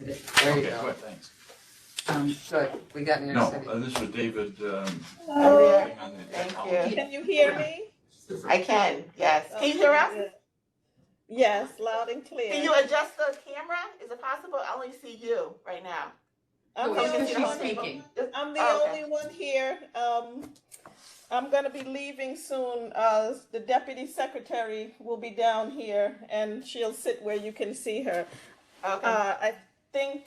There you Okay, go. good, thanks. Good, we got New York No, City. this was David, Hello. working on the Thank technology. you. Can you hear me? I can, yes. Can you hear us? Okay, good. Yes, loud and Can clear. you adjust the camera? Is it possible? I only see you right now. I'm Well, the because only she's one. speaking. I'm the Oh, okay. only one here. I'm gonna be leaving soon. The deputy secretary will be down here, and she'll sit where you can see her. Okay. I think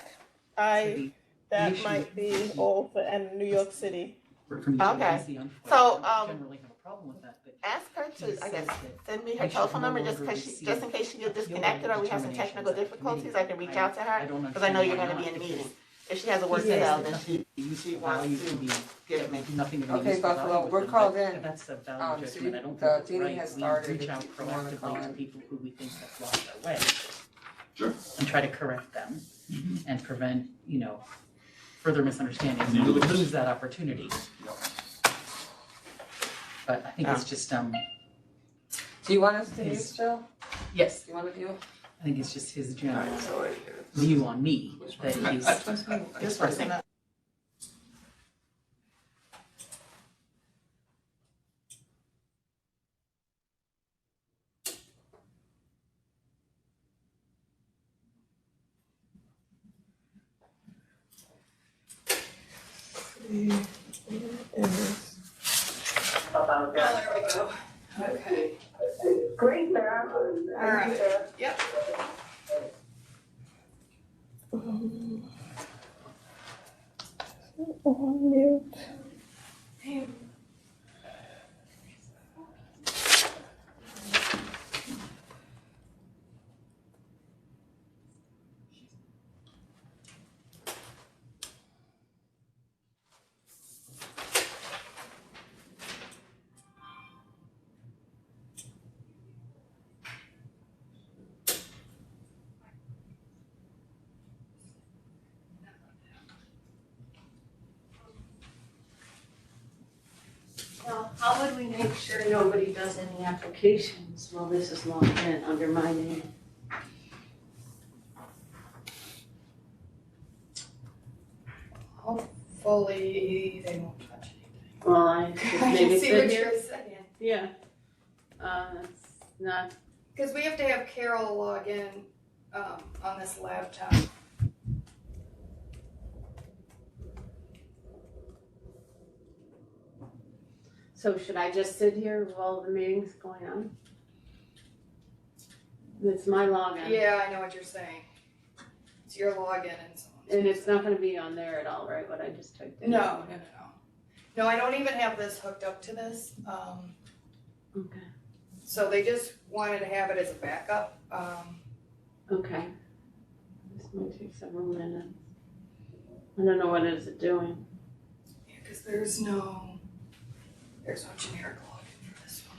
that might be all for and New York City. Okay. So, generally have a problem with that, but ask her to, I guess, send me her we should telephone no number just longer just in receive case she get appeal disconnected or we have some determinations technical at the difficulties. committee. I can reach out to I her don't because I know you're understand going to why be in not. meetings. If she has a work Yes. cell, then she Useful wants value to to be give it me. nothing of any Okay, useful Buffalo, value with we're them, called but in. That's a value So judgment. I don't the think it's meeting right. has We started reach if out you wanna call proactively to in. people who we think have lost their way Sure. and try to correct them and prevent, further misunderstandings. You We would lose. lose that opportunity. But I think it's just, Do you want us to mute still? yes, Do you want to mute? I think it's just his All general right, so right here. view on me that he's This person. Oh, there we go. Okay. Great, Sarah. All right. Yep. On mute. Now, how would we make sure nobody does any applications while this is logged in under my name? Hopefully, they won't touch anything. Well, I just I maybe can see sit what here. you're saying. Yeah. It's not, Because we have to have Carol log in on this laptop. so should I just sit here while the meeting's going on? It's my login. Yeah, I know what you're saying. It's your login and so on. And it's not gonna be on there at all, right, what I just typed in? No. No, I don't even have this hooked up to this. Okay, So they just wanted to have it as a backup. okay. This might take several minutes. I don't know what is it doing. Because there's no generic login for this one.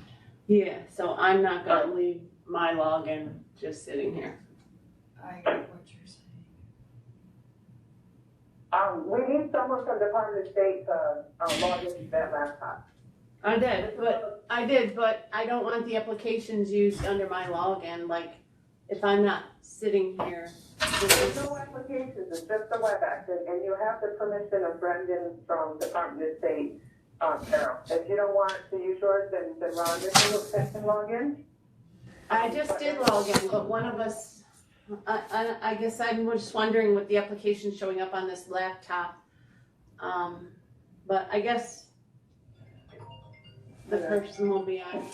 Yeah, so I'm not gonna leave my login just sitting here. I get what you're saying. We need someone from Department of State to log into that laptop. I did, but I don't want the applications used under my login, like, if I'm not sitting here. There's no applications, it's just the WebEx, and you have the permission of Brendan from Department of State, Carol. If you don't want to use yours, then Rhonda can log in. I just did log in, but one of us, I guess I'm just wondering with the application showing up on this laptop. But I guess the person will be on.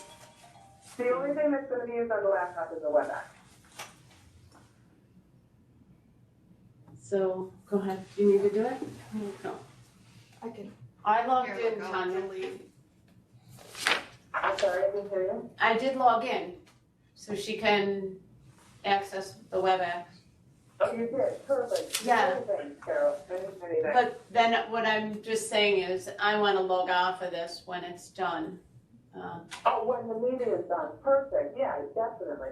The only thing that's gonna be used on the laptop is the WebEx. So, go ahead, do you need to do it? No. I can. I logged Here, in, look, I'll Tanya. delete. I'm sorry, I didn't hear you. I did log in, so she can access the WebEx. Oh, you did, perfect. Yeah. Anything, Carol, anything. But then what I'm just saying is, I wanna log off of this when it's done. Oh, when the meeting is done, perfect, yeah, definitely.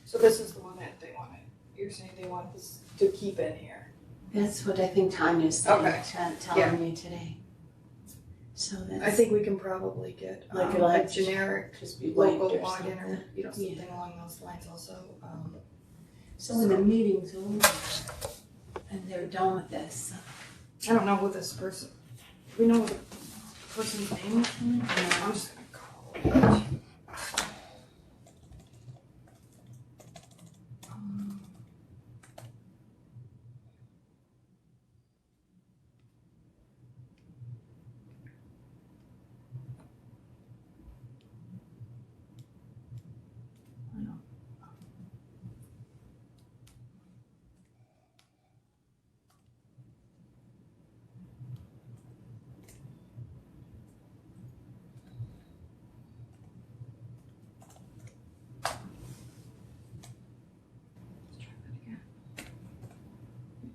So this is the one that they wanted, you're saying they want this to keep in here? That's what I think Tanya's Okay. telling me today. So that's. I think we can probably get, Like a like generic just be local wiped or login something. or, you know, Yeah. something along those lines also. So when the meeting's over and they're done with this, I don't know who this person, do we know what the person's name is? I'm just gonna call.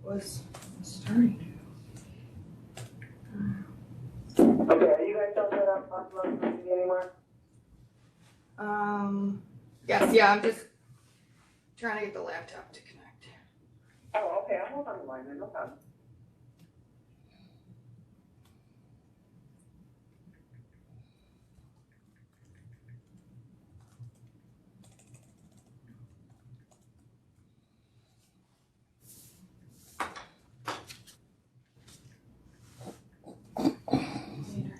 Was starting Okay, are you guys done with uploading anymore? to. Yes, yeah, I'm just trying to get the laptop to connect. Oh, okay, I'll hold on the line then, no problem. Later.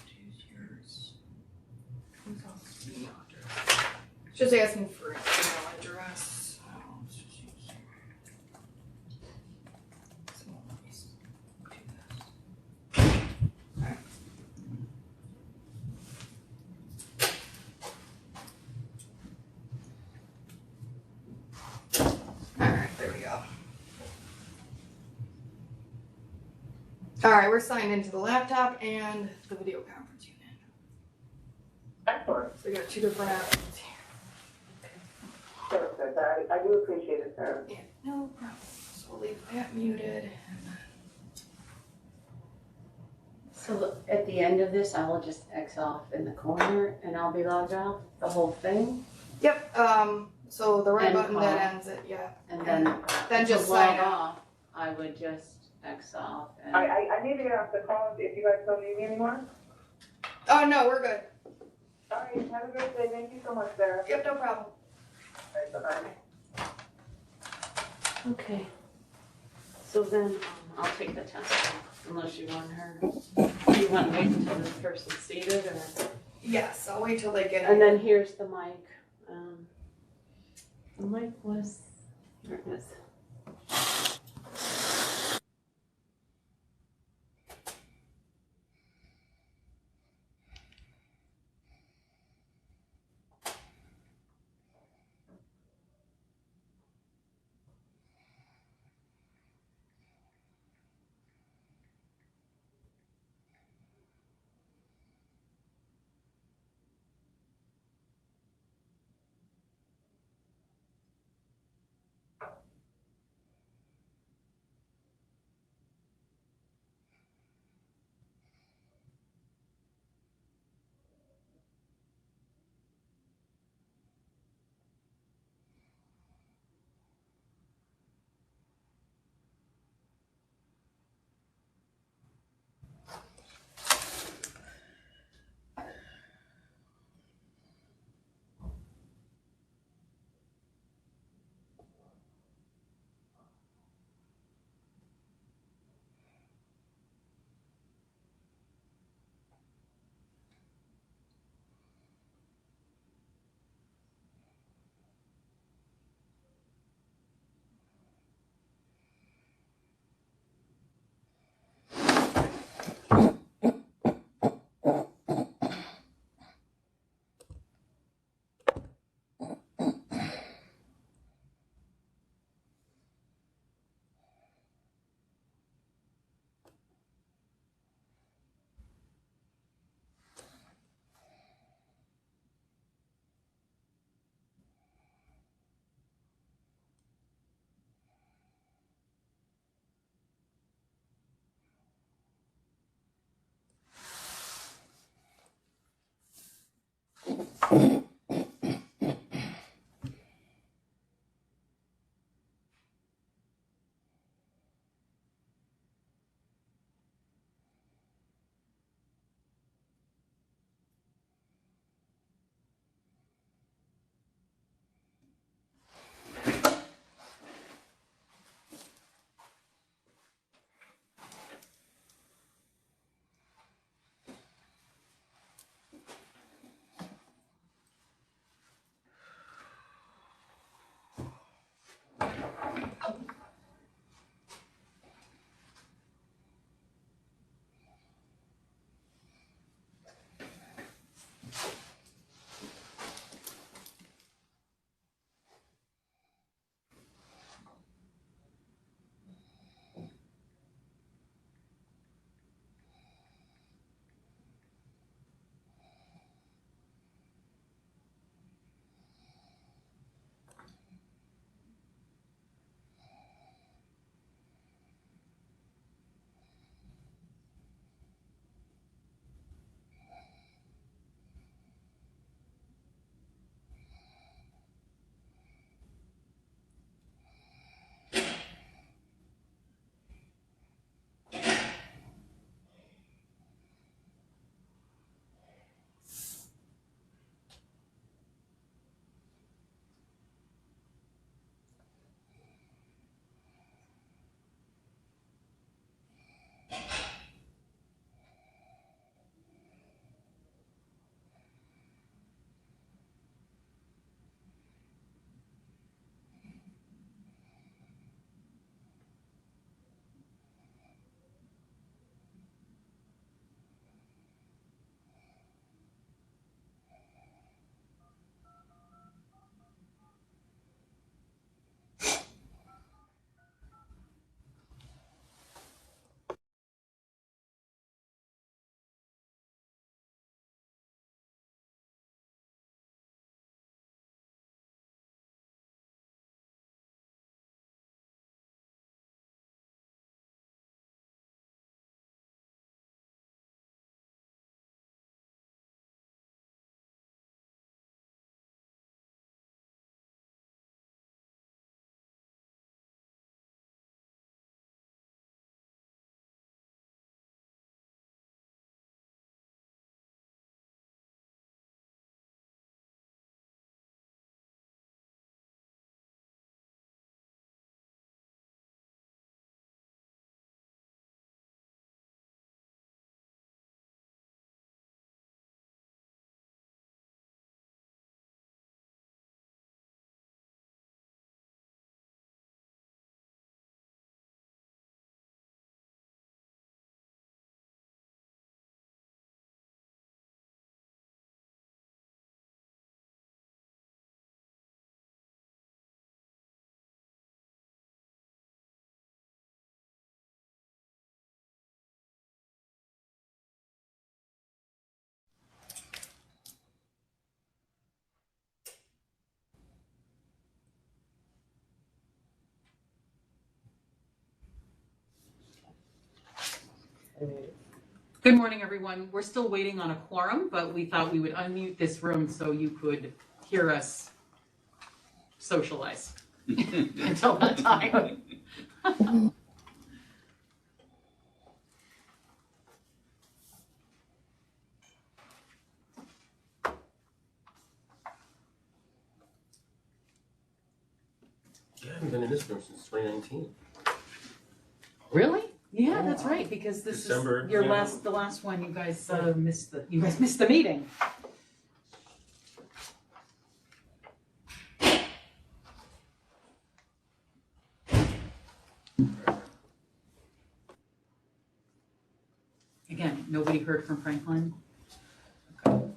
Use yours. Who's else? Email address. Just asking for an email address. Oh, let's just use so let me do this. Alright. Alright, there we go. Alright, we're signed into the laptop and the video conference unit. Excellent, So we got two different options here. perfect, I do appreciate it, sir. Yeah, no problem. So we'll leave that muted. so at the end of this, I will just X off in the corner and I'll be logged off, the whole thing. Yep, so the red End button call. that ends it, yeah. And then Then to just log sign off. off, I would just X off and. I need to get off the call if you guys don't need me anymore. Oh, no, we're good. All right, have a great day, thank you so much, Sarah. Yep, no problem. All right, bye-bye. Okay. So then, I'll take the test off, unless you want her, you want to wait until this person's seated or? Yes, I'll wait till they get And in. then here's the mic. The mic was, there it is. Good morning, everyone. We're still waiting on a quorum, but we thought we would unmute this room so you could hear us socialize until that time. Yeah, I haven't been in this room since 2019. Really? Yeah, that's right, because this December, is your yeah. the last one. You guys missed the meeting. Again, nobody heard from Franklin. Okay.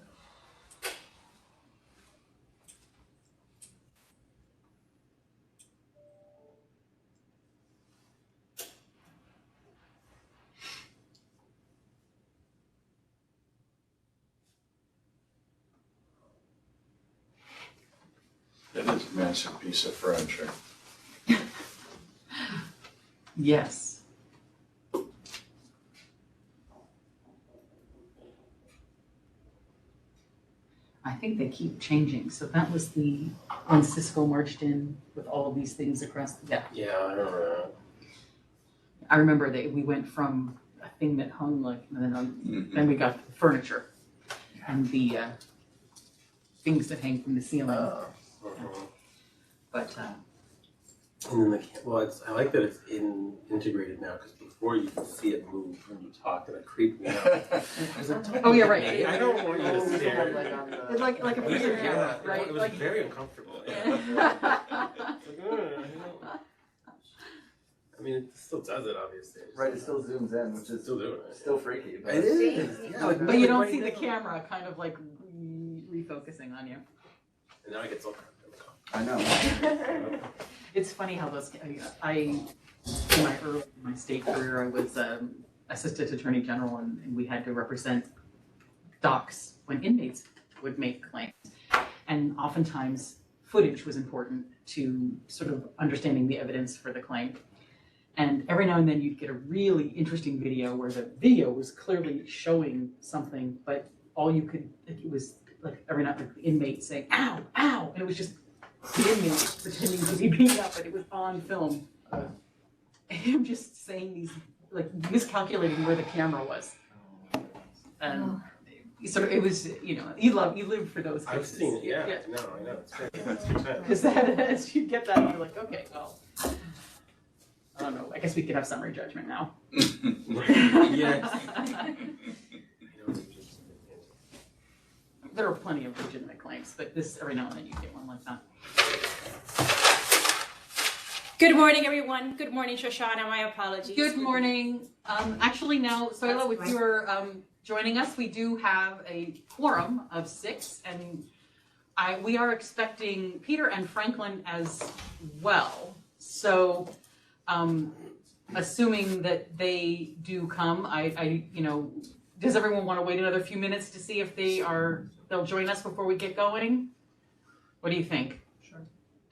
It is a massive piece of furniture. Yes. I think they keep changing. So that was when Cisco marched in with all of these things across, yeah. Yeah, I remember that. I remember that we went from a thing that hung like, and then we got furniture and the things that hang from the ceiling. But And then I like that it's integrated now because before you could see it move when you talked and it creeped me out. I was like, Oh, yeah, right. "Hey, I don't want you to stare. it's like a Weird, picture yeah. camera, right? It was Like, very uncomfortable. Yeah. yeah. It's like, I mean, it still does it, obviously. Right, it still zooms in, which is Still doing it. still freaky. But It is. Yeah, like, But you don't right see the now. camera kind of like refocusing on you. And now I get so I know. It's funny how those, in my state career, I was assistant attorney general and we had to represent docs when inmates would make claims. And oftentimes footage was important to sort of understanding the evidence for the claim. And every now and then you'd get a really interesting video where the video was clearly showing something, but all you could, it was like every night like the inmate saying, ow, ow, and it was just the inmate pretending to be beat up, but it was on film. And him just saying these, like miscalculating where the camera was. And sort of, it was, you know, you live for those cases. I've seen it, yeah. No, I know. It's great. It's a good time. Because as you get that, you're like, okay, well, I don't know. I guess we could have summary judgment now. Yeah. There are plenty of legitimate claims, but this every now and then you get one like that. Good morning, everyone. Good morning, Shoshana. My apologies. Good morning. Actually, now, Soila, if you're joining us, we do have a quorum of 6, and we are expecting Peter and Franklin as well. So, assuming that they do come, you know, does everyone want to wait another few minutes to see if they'll join us before we get going? What do you think? Sure.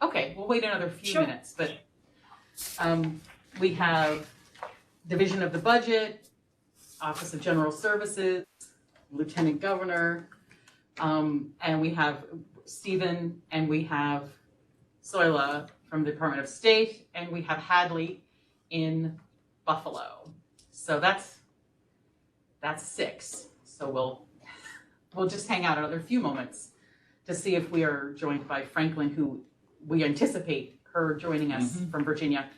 Okay, we'll wait another few Sure. minutes, but we have Division of the Budget, Office of General Services, Lieutenant Governor, and we have Stephen, and we have Soila from the Department of State, and we have Hadley in Buffalo. So that's 6. So we'll just hang out another few moments to see if we are joined by Franklin, who we anticipate her joining us from Virginia,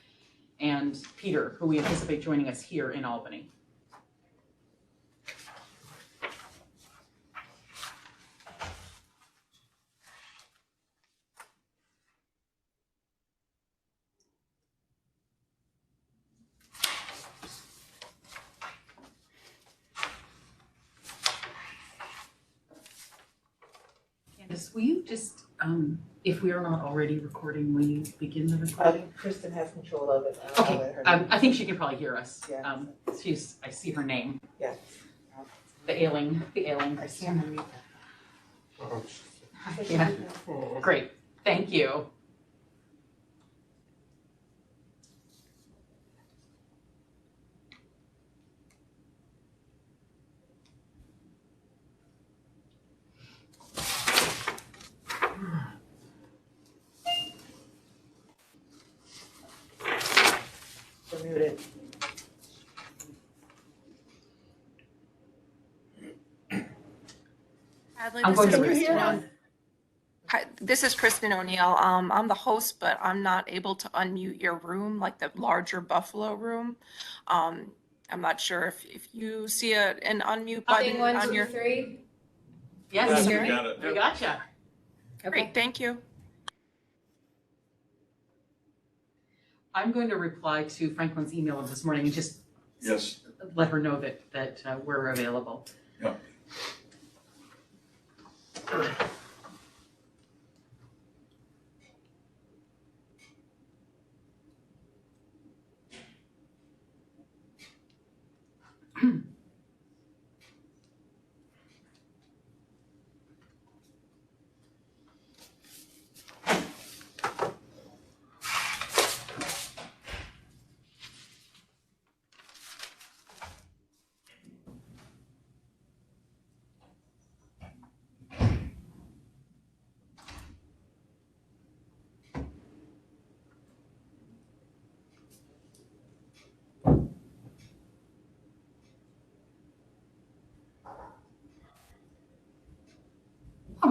and Peter, who we anticipate joining us here in Albany. Candace, will you just, if we are not already recording, will you begin the recording? Kristen has control of it. Okay, I think she can probably hear us. Yeah. I see her name. Yes. The ailing. I see her name. Yeah, great, thank you. You're muted. Hadley, I'm this going is to Kristen respond. Hi, this is Kristen O'Neill. I'm the host, but I'm not able to unmute your room, like the larger Buffalo room. I'm not sure if you see an unmute button One, on two, your. three. Yes, We we got it. gotcha. Great, thank you. I'm going to reply to Franklin's email of this morning and just Yes. let her know that we're available. Yep.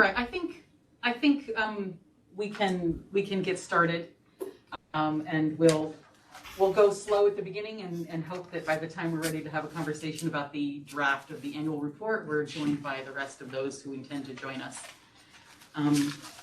right, I think we can get started. And we'll go slow at the beginning and hope that by the time we're ready to have a conversation about the draft of the annual report, we're joined by the rest of those who intend to join us.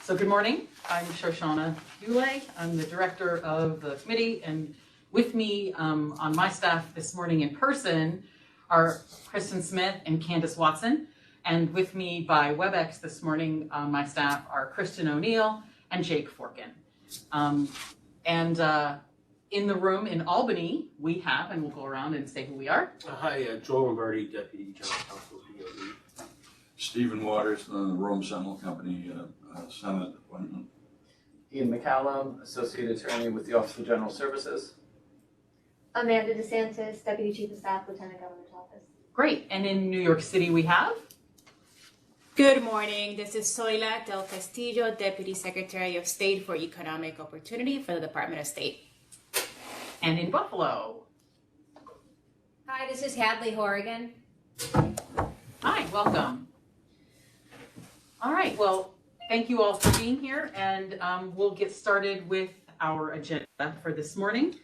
So good morning, I'm Shoshana Hule. I'm the director of the committee, and with me on my staff this morning in person are Kristen Smith and Candace Watson. And with me by WebEx this morning on my staff are Kristen O'Neill and Jake Forkin. And in the room in Albany, we have, and we'll go around and say who we are. Hi, Joel Lombardi, Deputy General Counsel, DOE. Stephen Waters, the Rome Sentinel Company, Senate appointment. Ian McCallum, Associate Attorney with the Office of General Services. Amanda DeSantis, Deputy Chief of Staff, Lieutenant Governor's Office. Great, and in New York City we have? Good morning, this is Zoila Del Castillo, Deputy Secretary of State for Economic Opportunity for the Department of State. And in Buffalo? Hi, this is Hadley Horrigan. Hi, welcome. All right, well, thank you all for being here, and we'll get started with our agenda for this morning.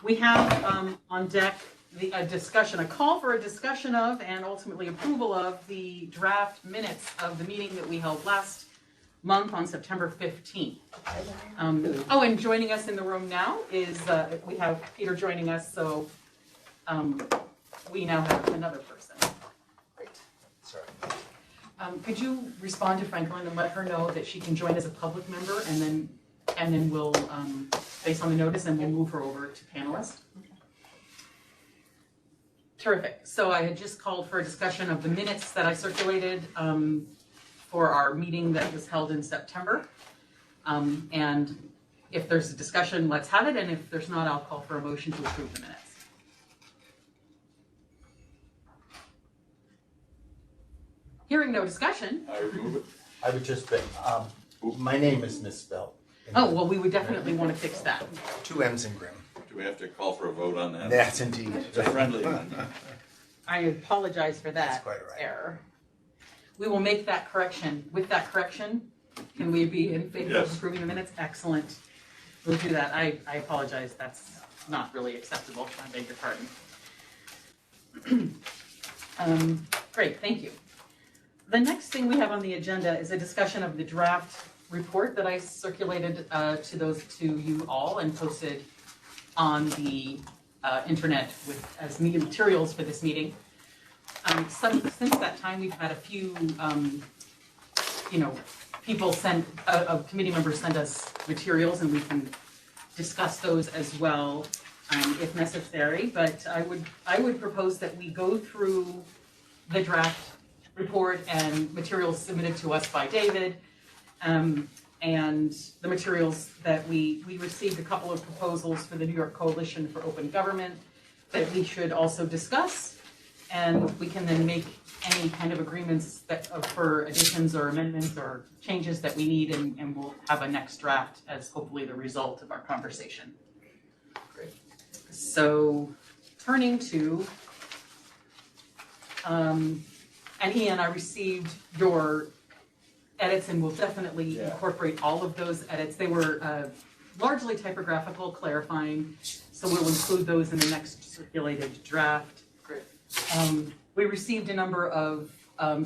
We have on deck a call for a discussion of and ultimately approval of the draft minutes of the meeting that we held last month on September 15th. And joining us in the room now is, we have Peter joining us, so we now have another person. Great. Sorry. Could you respond to Franklin and let her know that she can join as a public member, and then we'll, based on the notice, and we'll move her over to panelist? Terrific. So I had just called for a discussion of the minutes that I circulated for our meeting that was held in September. And if there's a discussion, let's have it. And if there's not, I'll call for a motion to approve the minutes. Hearing no discussion. I remove it. I would just, my name is misspelled. Oh, well, we would definitely want to fix that. 2 M's in Grimm. Do we have to call for a vote on that? That's indeed. It's a friendly one. I apologize for that That's quite all right. error. We will make that correction. With that correction, can we be in favor Yes. of approving the minutes? Excellent. We'll do that. I apologize. That's not really acceptable. I beg your pardon. Great, thank you. The next thing we have on the agenda is a discussion of the draft report that I circulated to you all and posted on the internet as media materials for this meeting. Since that time, we've had a few, people committee members send us materials, and we can discuss those as well if necessary. But I would propose that we go through the draft report and materials submitted to us by David, and the materials that we received a couple of proposals for the New York Coalition for Open Government that we should also discuss, and we can then make any kind of agreements for additions or amendments or changes that we need, and we'll have a next draft as hopefully the result of our conversation. Great. So turning to, and Ian, I received your edits, and we'll definitely incorporate all of those edits. They were largely typographical, clarifying, so we'll include those in the next circulated draft. Great. We received a number of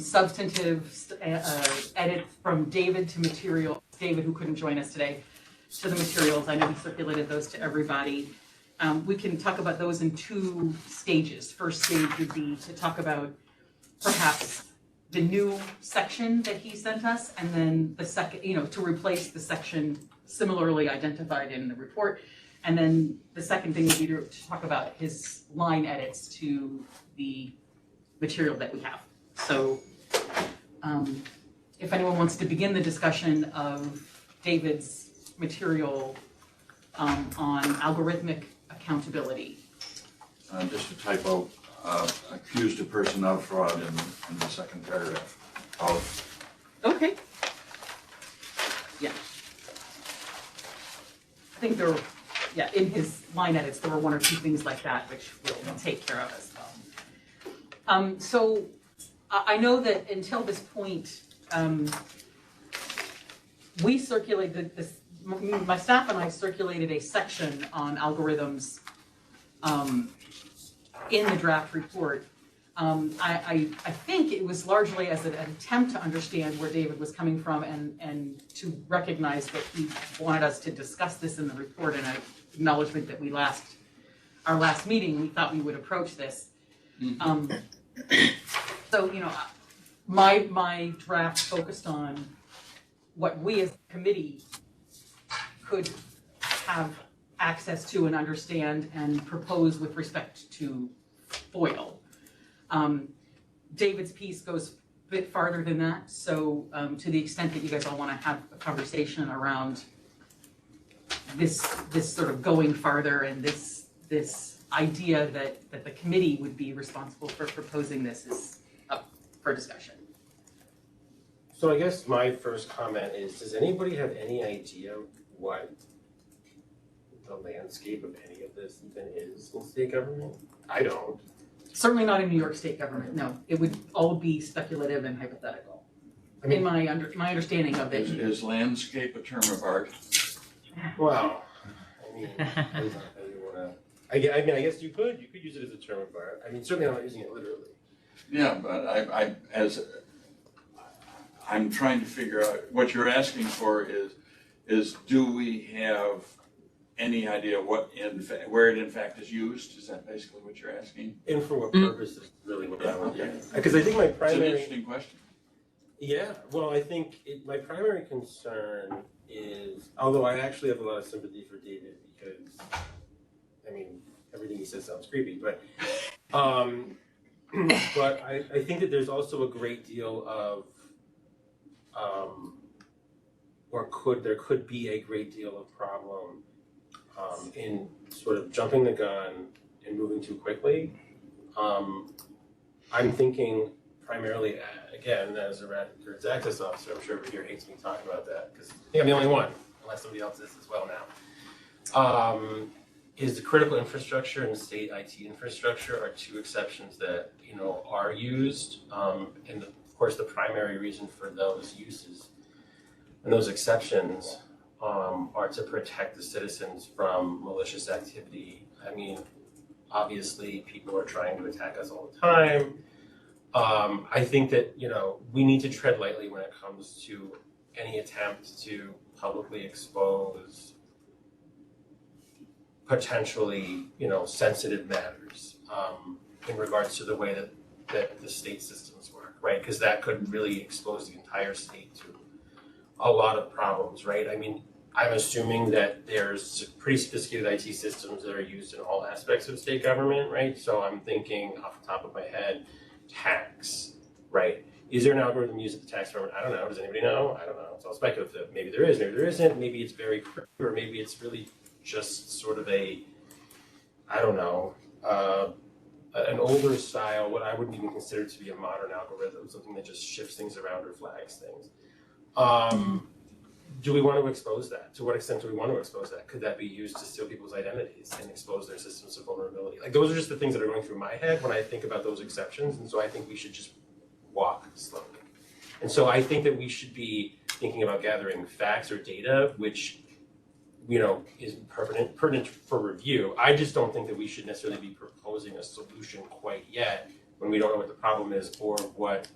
substantive edits from David to materials. David, who couldn't join us today, to the materials. I know he circulated those to everybody. We can talk about those in 2 stages. First stage would be to talk about perhaps the new section that he sent us, and then the second, to replace the section similarly identified in the report. And then the second thing would be to talk about his line edits to the material that we have. So if anyone wants to begin the discussion of David's material on algorithmic accountability. Just a typo, accused a person of fraud in the second paragraph. Okay. Yeah. I think there were, in his line edits, there were 1 or 2 things like that, which we'll take care of as well. So I know that until this point, we circulated this, my staff and I circulated a section on algorithms in the draft report. I think it was largely as an attempt to understand where David was coming from and to recognize that he wanted us to discuss this in the report, and an acknowledgement that our last meeting, we thought we would approach this. So, you know, my draft focused on what we as a committee could have access to and understand and propose with respect to FOIL. David's piece goes a bit farther than that, so to the extent that you guys all want to have a conversation around this sort of going farther and this idea that the committee would be responsible for proposing this is up for discussion. So I guess my first comment is, does anybody have any idea what the landscape of any of this even is in state government? I don't. Certainly not in New York State government, no. It would all be speculative and hypothetical. I mean, in my understanding of it. Is landscape a term of art? Well, I mean, I guess you could use it as a term of art. I mean, certainly I'm not using it literally. Yeah, but I'm trying to figure out, what you're asking for is do we have any idea where it in fact is used? Is that basically what you're asking? And for what purpose is really what I want to do. Because I think my primary... It's an interesting question. Yeah, well, I think my primary concern is, although I actually have a lot of sympathy for David because, I mean, everything he says sounds creepy, but but I think that there's also a great deal of, there could be a great deal of problem in sort of jumping the gun and moving too quickly. I'm thinking primarily, again, as a records access officer, I'm sure everybody here hates me talking about that because I think I'm the only one, unless somebody else is as well now. Is the critical infrastructure and state IT infrastructure are two exceptions that, you know, are used. And of course, the primary reason for those uses and those exceptions are to protect the citizens from malicious activity. I mean, obviously, people are trying to attack us all the time. I think that, you know, we need to tread lightly when it comes to any attempt to publicly expose potentially, you know, sensitive matters in regards to the way that the state systems work, right? Because that could really expose the entire state to a lot of problems, right? I mean, I'm assuming that there's pretty sophisticated IT systems that are used in all aspects of state government, right? So I'm thinking off the top of my head, tax, right? Is there an algorithm used at the tax department? I don't know. Does anybody know? I don't know. It's all speculative. Maybe there is, maybe there isn't. Maybe it's very crude, or maybe it's really just sort of a, I don't know, an older style, what I wouldn't even consider to be a modern algorithm, something that just shifts things around or flags things. Do we want to expose that? To what extent do we want to expose that? Could that be used to steal people's identities and expose their systems of vulnerability? Like, those are just the things that are going through my head when I think about those exceptions, and so I think we should just walk slowly. And so I think that we should be thinking about gathering facts or data, which, you know, is pertinent for review. I just don't think that we should necessarily be proposing a solution quite yet when we don't know what the problem is or what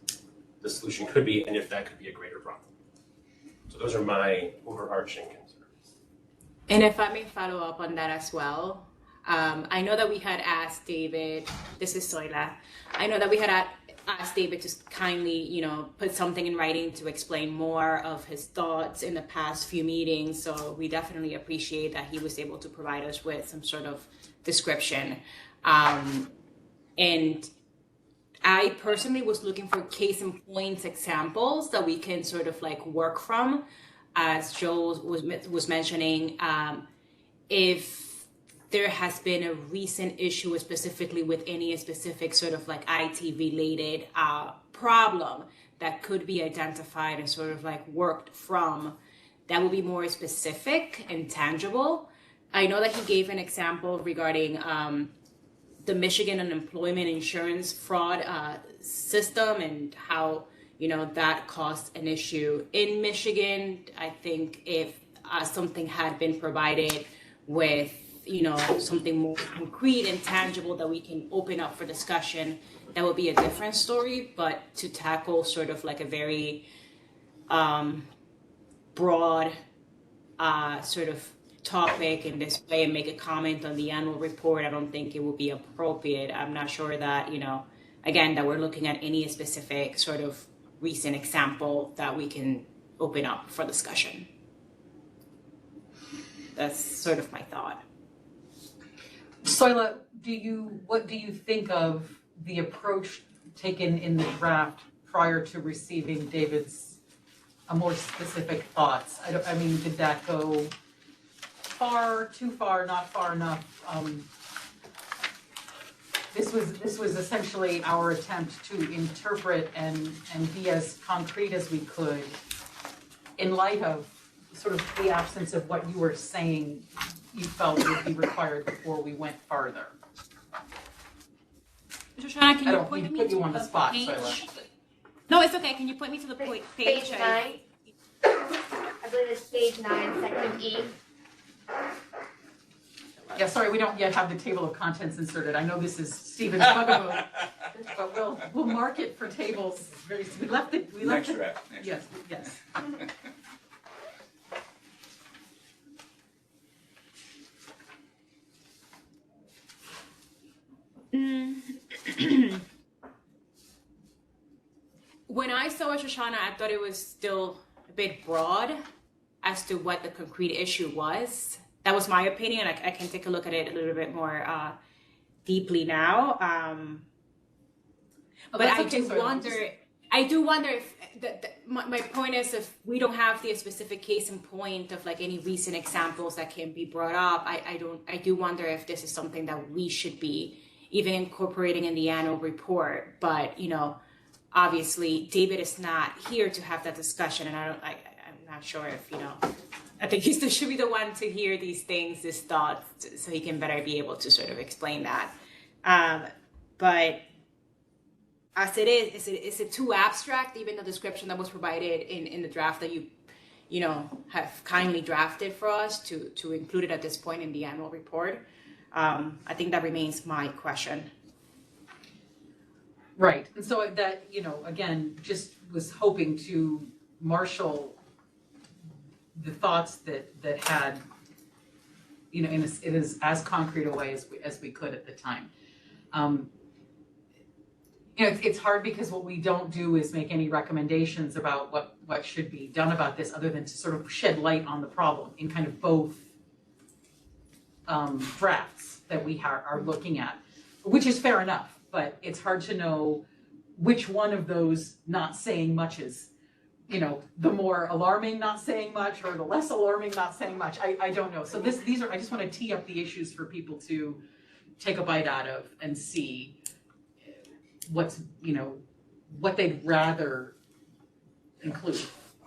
the solution could be, and if that could be a greater problem. So those are my overarching concerns. And if I may follow up on that as well, I know that we had asked David, this is Soila, I know that we had asked David to kindly, you know, put something in writing to explain more of his thoughts in the past few meetings. So we definitely appreciate that he was able to provide us with some sort of description. And I personally was looking for case in point examples that we can sort of like work from. As Joel was mentioning, if there has been a recent issue specifically with any specific sort of like IT related problem that could be identified and sort of like worked from, that would be more specific and tangible. I know that he gave an example regarding the Michigan unemployment insurance fraud system and how, that caused an issue in Michigan. I think if something had been provided with, something more concrete and tangible that we can open up for discussion, that would be a different story. But to tackle sort of like a very broad sort of topic in this way and make a comment on the annual report, I don't think it would be appropriate. I'm not sure that, again, that we're looking at any specific sort of recent example that we can open up for discussion. That's sort of my thought. Soila, what do you think of the approach taken in the draft prior to receiving David's more specific thoughts? I mean, did that go far, too far, not far enough? This was essentially our attempt to interpret and be as concrete as we could in light of sort of the absence of what you were saying you felt would be required before we went farther. Shoshana, can I you don't point mean to me put you to on the the spot, page? Soila. No, it's okay. Can you point me to the page? Page 9. I believe it's page 9, section E. Yeah, sorry, we don't yet have the table of contents inserted. I know this is Stephen's bugaboo, but we'll mark it for tables. We left it. Next draft. Yes. When I saw it, Shoshana, I thought it was still a bit broad as to what the concrete issue was. That was my opinion. I can take a look at it a little bit more deeply now. But I do wonder if my point is, if we don't have the specific case in point of like any recent examples that can be brought up, I do wonder if this is something that we should be even incorporating in the annual report. But obviously David is not here to have that discussion, and I'm not sure if I think he still should be the one to hear these things, these thoughts, so he can better be able to sort of explain that. But as it is it too abstract? Even the description that was provided in the draft that you have kindly drafted for us to include it at this point in the annual report. I think that remains my question. Right, and so that, again, just was hoping to marshal the thoughts that had, in as concrete a way as we could at the time. It's hard because what we don't do is make any recommendations about what should be done about this, other than to sort of shed light on the problem in kind of both drafts that we are looking at, which is fair enough. But it's hard to know which one of those not saying much is, the more alarming not saying much, or the less alarming not saying much. I don't know. So these are, I just want to tee up the issues for people to take a bite out of and see what's, what they'd rather include.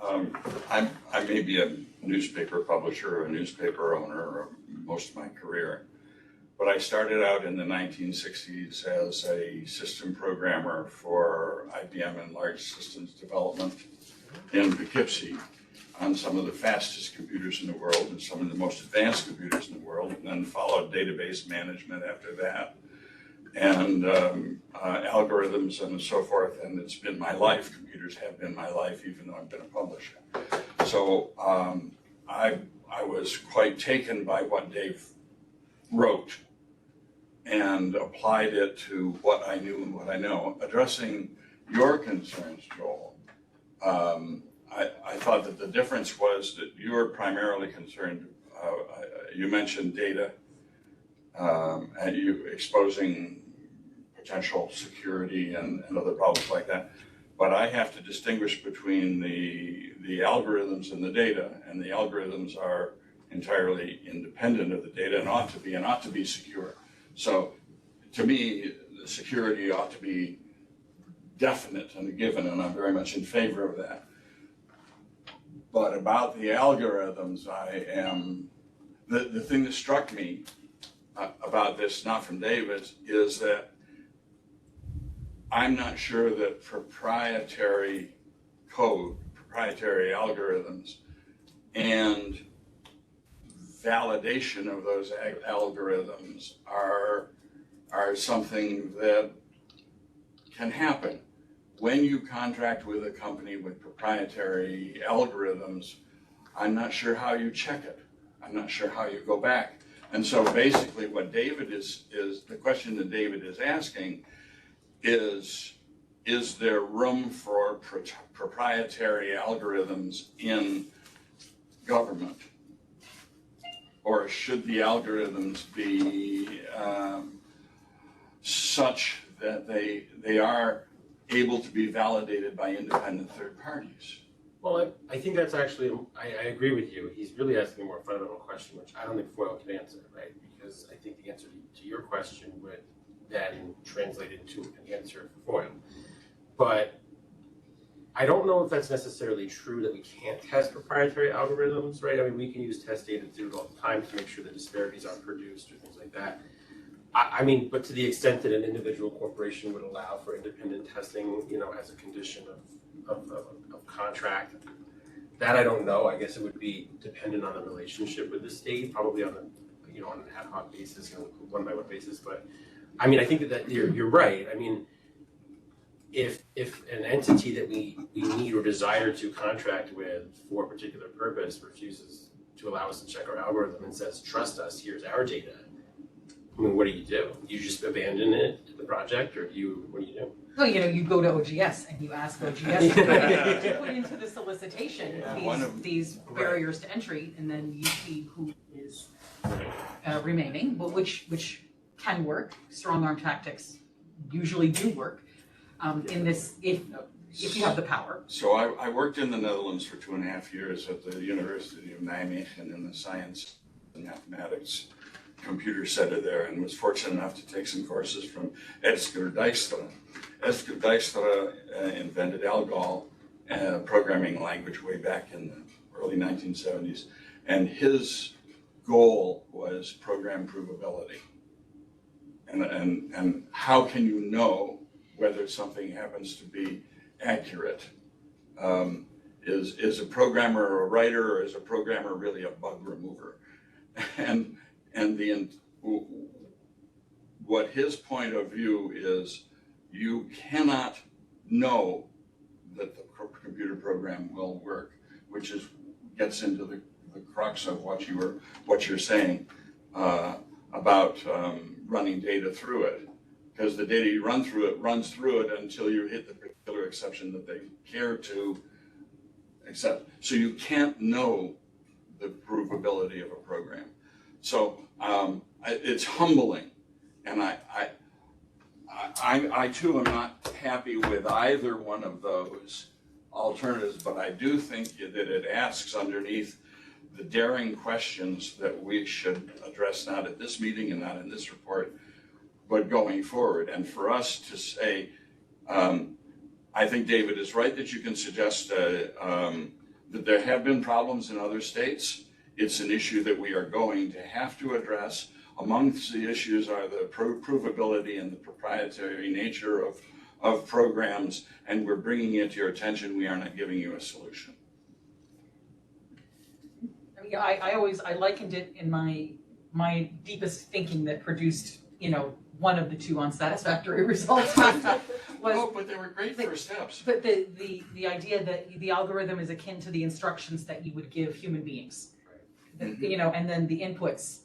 I may be a newspaper publisher or a newspaper owner most of my career. But I started out in the 1960s as a system programmer for IBM and large systems development in Poughkeepsie on some of the fastest computers in the world and some of the most advanced computers in the world, and then followed database management after that, and algorithms and so forth. And it's been my life. Computers have been my life, even though I've been a publisher. So I was quite taken by what Dave wrote and applied it to what I knew and what I know. Addressing your concerns, Joel, I thought that the difference was that you were primarily concerned, you mentioned data, and you exposing potential security and other problems like that. But I have to distinguish between the algorithms and the data, and the algorithms are entirely independent of the data and ought to be secure. So to me, the security ought to be definite and a given, and I'm very much in favor of that. But about the algorithms, the thing that struck me about this, not from David, is that I'm not sure that proprietary code, proprietary algorithms, and validation of those algorithms are something that can happen. When you contract with a company with proprietary algorithms, I'm not sure how you check it. I'm not sure how you go back. And so basically what David is the question that David is asking is there room for proprietary algorithms in government? Or should the algorithms be such that they are able to be validated by independent third parties? Well, I think that's actually, I agree with you. He's really asking a more fundamental question, which I don't think FOIL can answer, right? Because I think the answer to your question would then translate into an answer for FOIL. But I don't know if that's necessarily true that we can't test proprietary algorithms, right? I mean, we can use test data to do it all the time to make sure that disparities aren't produced or things like that. I mean, but to the extent that an individual corporation would allow for independent testing, you know, as a condition of contract, that I don't know. I guess it would be dependent on the relationship with the state, probably on a, you know, on an ad hoc basis, you know, one by one basis. But I mean, I think that you're right. I mean, if an entity that we need or desire to contract with for a particular purpose refuses to allow us to check our algorithm and says, trust us, here's our data, I mean, what do? You just abandon it, the project, or what do you do? Well, you know, you go to OGS and you ask OGS to put into the solicitation these barriers to entry, and then you see who is remaining, but which can work. Strong arm tactics usually do work in this if you have the power. So I worked in the Netherlands for 2.5 years at the University of Nijmegen in the science and mathematics computer center there, and was fortunate enough to take some courses from Edgar Dijkstra. Edgar Dijkstra invented ALGOL, programming language, way back in the early 1970s, and his goal was program provability. And how can you know whether something happens to be accurate? Is a programmer a writer, or is a programmer really a bug remover? And what his point of view is, you cannot know that the computer program will work, which gets into the crux of what you're saying about running data through it, because the data you run through it runs through it until you hit the particular exception that they care to accept. So you can't know the provability of a program. So it's humbling, and I too am not happy with either one of those alternatives, but I do think that it asks underneath the daring questions that we should address, not at this meeting and not in this report, but going forward. And for us to say, I think David is right that you can suggest that there have been problems in other states. It's an issue that we are going to have to address. Amongst the issues are the provability and the proprietary nature of programs, and we're bringing it to your attention. We are not giving you a solution. I mean, I likened it in my deepest thinking that produced, you know, one of the two unsatisfactory results. But they were great first steps. But the idea that the algorithm is akin to the instructions that you would give human beings. You know, and then the inputs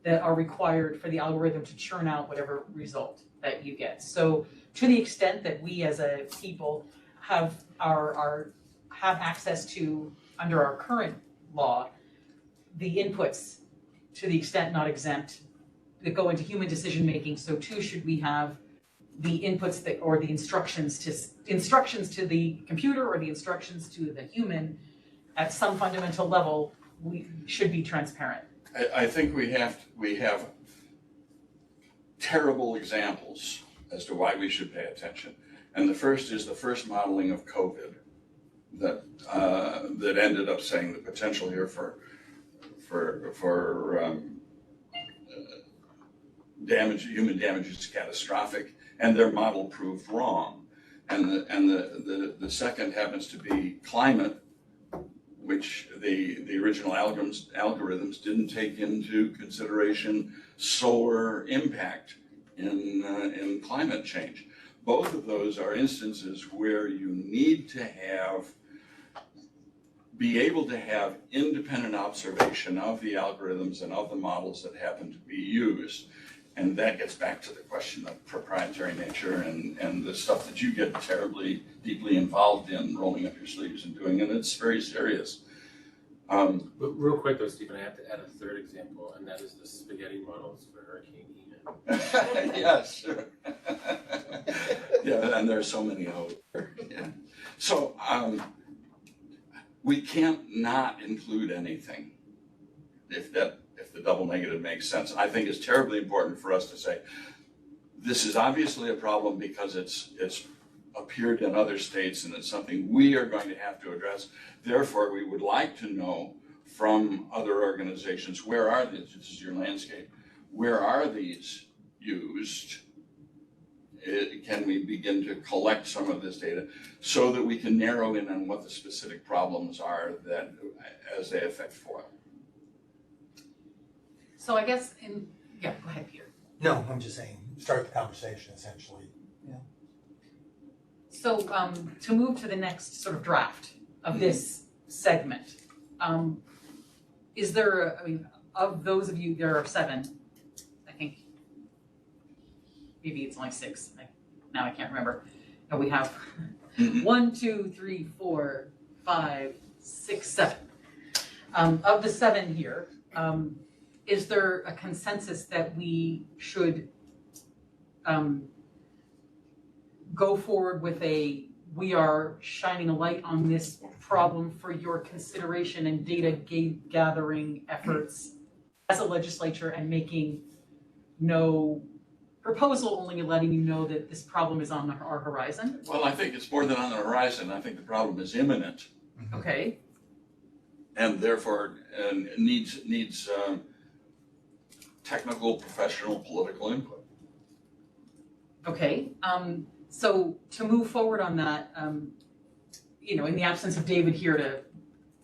that are required for the algorithm to churn out whatever result that you get. So to the extent that we as a people have access to, under our current law, the inputs, to the extent not exempt, that go into human decision making, so too should we have the inputs that, or the instructions to the computer or the instructions to the human at some fundamental level. We should be transparent. I think we have terrible examples as to why we should pay attention. And the first is the first modeling of COVID that ended up saying the potential here for damage, human damage is catastrophic, and their model proved wrong. And the second happens to be climate, which the original algorithms didn't take into consideration solar impact in climate change. Both of those are instances where you need to be able to have independent observation of the algorithms and of the models that happen to be used. And that gets back to the question of proprietary nature and the stuff that you get terribly deeply involved in, rolling up your sleeves and doing, and it's very serious. But real quick though, Stephen, I have to add a third example, and that is the spaghetti models for Hurricane Ian. Yes, sure. Yeah, and there are so many out there. Yeah. So we can't not include anything if the double negative makes sense. I think it's terribly important for us to say, this is obviously a problem because it's appeared in other states and it's something we are going to have to address. Therefore, we would like to know from other organizations, where are these, this is your landscape, where are these used? Can we begin to collect some of this data so that we can narrow in on what the specific problems are that as they affect FOIL? So I guess go ahead, Peter. No, I'm just saying, start the conversation essentially. Yeah. So to move to the next sort of draft of this segment, is there, of those of you, there are 7, I think, maybe it's only 6, now I can't remember. And we have 1, 2, 3, 4, 5, 6, 7. Of the 7 here, is there a consensus that we should go forward with we are shining a light on this problem for your consideration and data gathering efforts as a legislature, and making no proposal, only letting you know that this problem is on our horizon? Well, I think it's more than on the horizon. I think the problem is imminent. Okay. And therefore needs technical, professional, political input. Okay. So to move forward on that, in the absence of David here to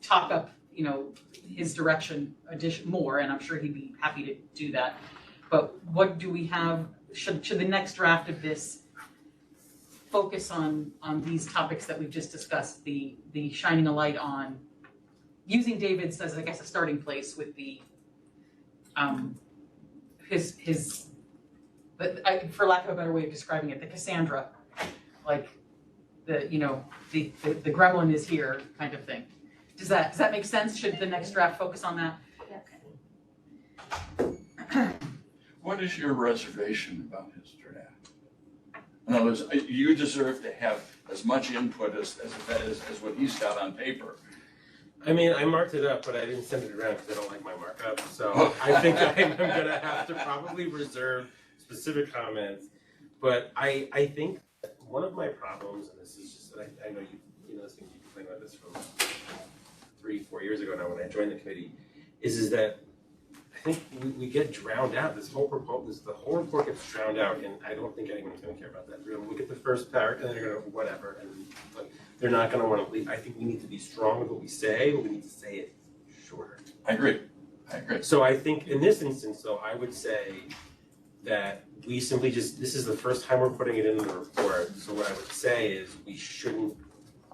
talk up, his direction more, and I'm sure he'd be happy to do that. But what do we have? Should the next draft of this focus on these topics that we've just discussed, the shining a light on, using David's as, I guess, a starting place with the for lack of a better way of describing it, the Cassandra, like the gremlin is here kind of thing. Does that make sense? Should the next draft focus on that? Yeah. What is your reservation about his draft? In other words, you deserve to have as much input as what he's got on paper. I marked it up, but I didn't send it around because I don't like my markup. So I think I'm going to have to probably reserve specific comments. But I think that one of my problems, and this is just, I know you know this thing, you complained about this from 3-4 years ago now when I joined the committee, is that I think we get drowned out. The whole report gets drowned out, and I don't think anyone's going to care about that. They're going to look at the first paragraph, and they're going to whatever, and they're not going to want to leave. I think we need to be strong with what we say, but we need to say it shorter. I agree. So I think in this instance, though, I would say that we simply this is the first time we're putting it in the report. So what I would say is we shouldn't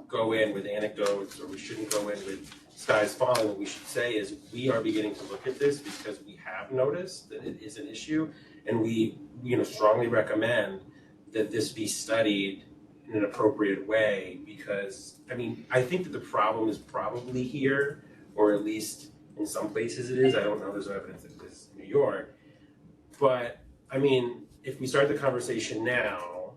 go in with anecdotes, or we shouldn't go in with skies falling. What we should say is we are beginning to look at this because we have noticed that it is an issue, and we strongly recommend that this be studied in an appropriate way, because I think that the problem is probably here, or at least in some places it is. I don't know, there's no evidence that it is in New York. But if we start the conversation now,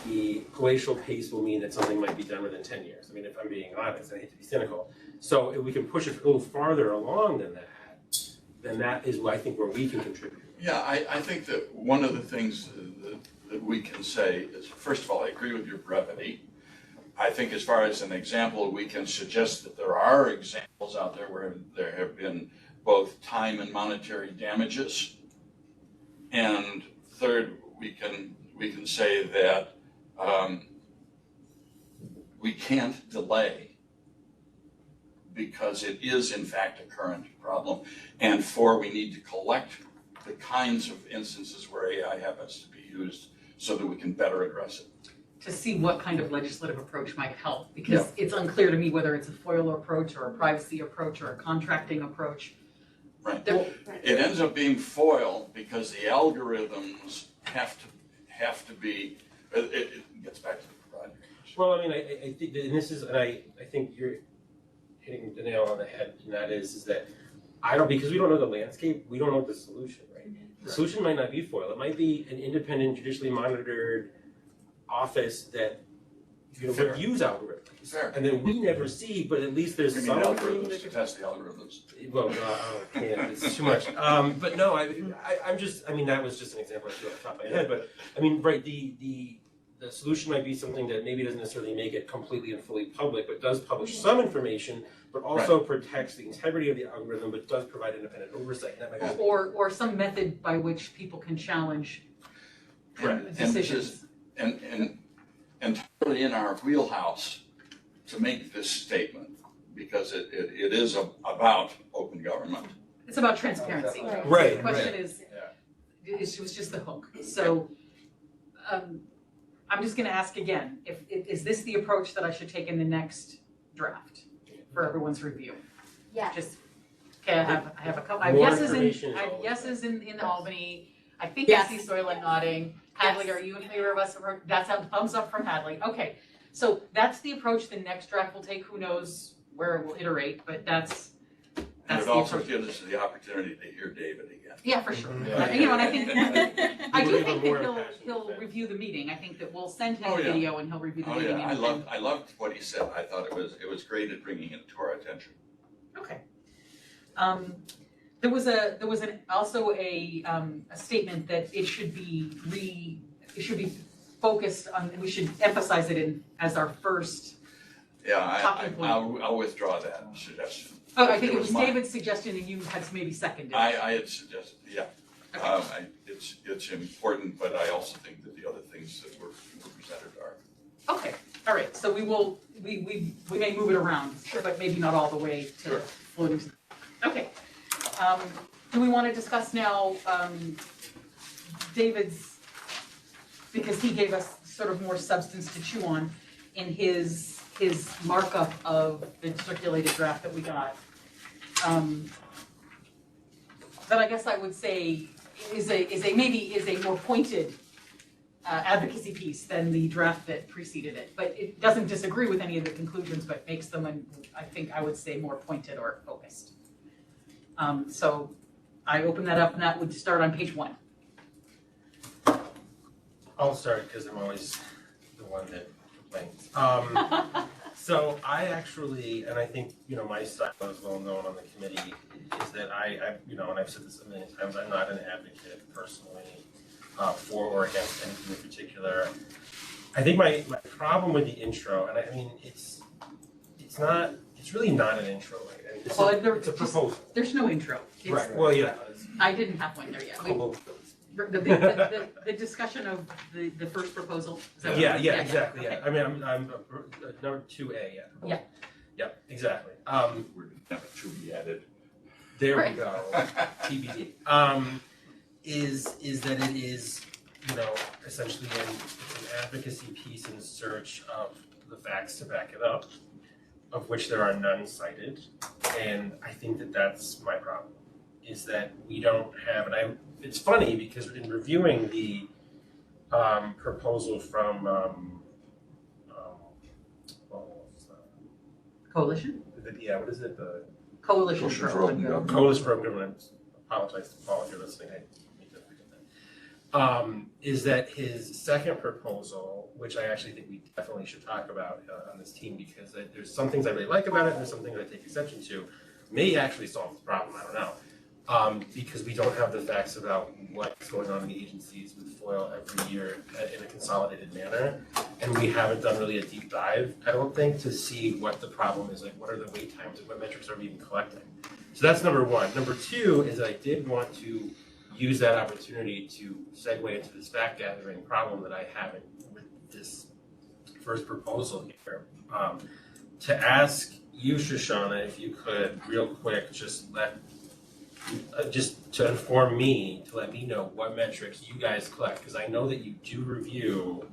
the glacial pace will mean that something might be done within 10 years. If I'm being honest, I hate to be cynical. So if we can push it a little farther along than that, then that is I think where we can contribute. Yeah, I think that one of the things that we can say is, first of all, I agree with your brevity. I think as far as an example, we can suggest that there are examples out there where there have been both time and monetary damages. And third, we can say that we can't delay because it is in fact a current problem. And four, we need to collect the kinds of instances where AI happens to be used so that we can better address it. To see what kind of legislative approach might help, because it's unclear to me whether it's a FOIL approach or a privacy approach or a contracting approach. Right. It ends up being FOIL because the algorithms have to be, it gets back to the provider. Well, I mean, I think, and this is, and I think you're hitting the nail on the head, and that is that because we don't know the landscape, we don't know the solution, right? The solution might not be FOIL. It might be an independent, judicially monitored office that reviews algorithms. Fair. And then we never see, but at least there's some algorithms to test the algorithms. Well, I can't, it's too much. But no, I'm just, I mean, that was just an example I threw off the top of my head, but I mean, right, the solution might be something that maybe doesn't necessarily make it completely and fully public, but does publish some information, but also protects the integrity of the algorithm, but does provide independent oversight. That might be Or some method by which people can challenge decisions. And entirely in our wheelhouse to make this statement, because it is about open government. It's about transparency. Right. The question is, it was just the hook. So I'm just gonna ask again, is this the approach that I should take in the next draft for everyone's review? Yeah. Just, okay, I have a couple, I have More yeses information in, is I have always yeses in Albany. I think Yes. I see Soylent nodding. Hadley, are you in favor of us? That's a thumbs up from Hadley. Okay, so that's the approach the next draft will take. Who knows where it will iterate, but that's And it the also approach. gives us the opportunity to hear David again. Yeah, for sure. Yeah. You know, and I think, I do Even think more that passionate he'll defense. review the meeting. I think that we'll send him Oh, the yeah. video and he'll review the Oh meeting. yeah, and- I loved what he said. I thought it was great at bringing it to our attention. Okay. There was also a statement that it should be focused on, we should emphasize it as our first. Yeah, Talking point. I'll withdraw that suggestion. Oh, I think it was mine. David's suggestion and you had maybe seconded. I had suggested, yeah. Okay. It's important, but I also think that the other things that were presented are. Okay, all right, so we may move it around, but maybe not all the way to floating. Okay. Do we want to discuss now David's, because he gave us sort of more substance to chew on in his markup of the circulated draft that we got. That I guess I would say is a more pointed advocacy piece than the draft that preceded it, but it doesn't disagree with any of the conclusions, but makes them, I think I would say, more pointed or focused. So I open that up, and that would start on page 1. I'll start because I'm always the one that complains. So I actually, and I think, my style is well known on the committee, is that I and I've said this a million times, I'm not an advocate personally for or against anything in particular. I think my problem with the intro, and I mean, it's really not an intro, right? It's a proposal. There's no intro. It's- Right, well, yeah. I didn't have one there yet. The discussion of the first proposal. Is that what Yeah, it is? exactly, okay. yeah. I mean, I'm number 2A, yeah. Yeah. Yep, exactly. We're gonna have to be added. There Right. we go. TBD. Is that it is, essentially an advocacy piece in search of the facts to back it up, of which there are none cited. And I think that that's my problem, is that we don't have, and it's funny because in reviewing the proposal from, Coalition? what is it, the Coalition for Open Government. Coalition for Open Government, apologize to Paul if you're listening, I need to forget that. Is that his second proposal, which I actually think we definitely should talk about on this team, because there's some things I really like about it, and there's some things I take exception to, may actually solve the problem, I don't know. Because we don't have the facts about what's going on in the agencies with FOIL every year in a consolidated manner. And we haven't done really a deep dive, I don't think, to see what the problem is, like what are the wait times and what metrics are we even collecting. So that's number one. Number two is I did want to use that opportunity to segue into this fact gathering problem that I have this first proposal here. To ask you, Shoshana, if you could, real quick, just to inform me, to let me know what metrics you guys collect, because I know that you do review.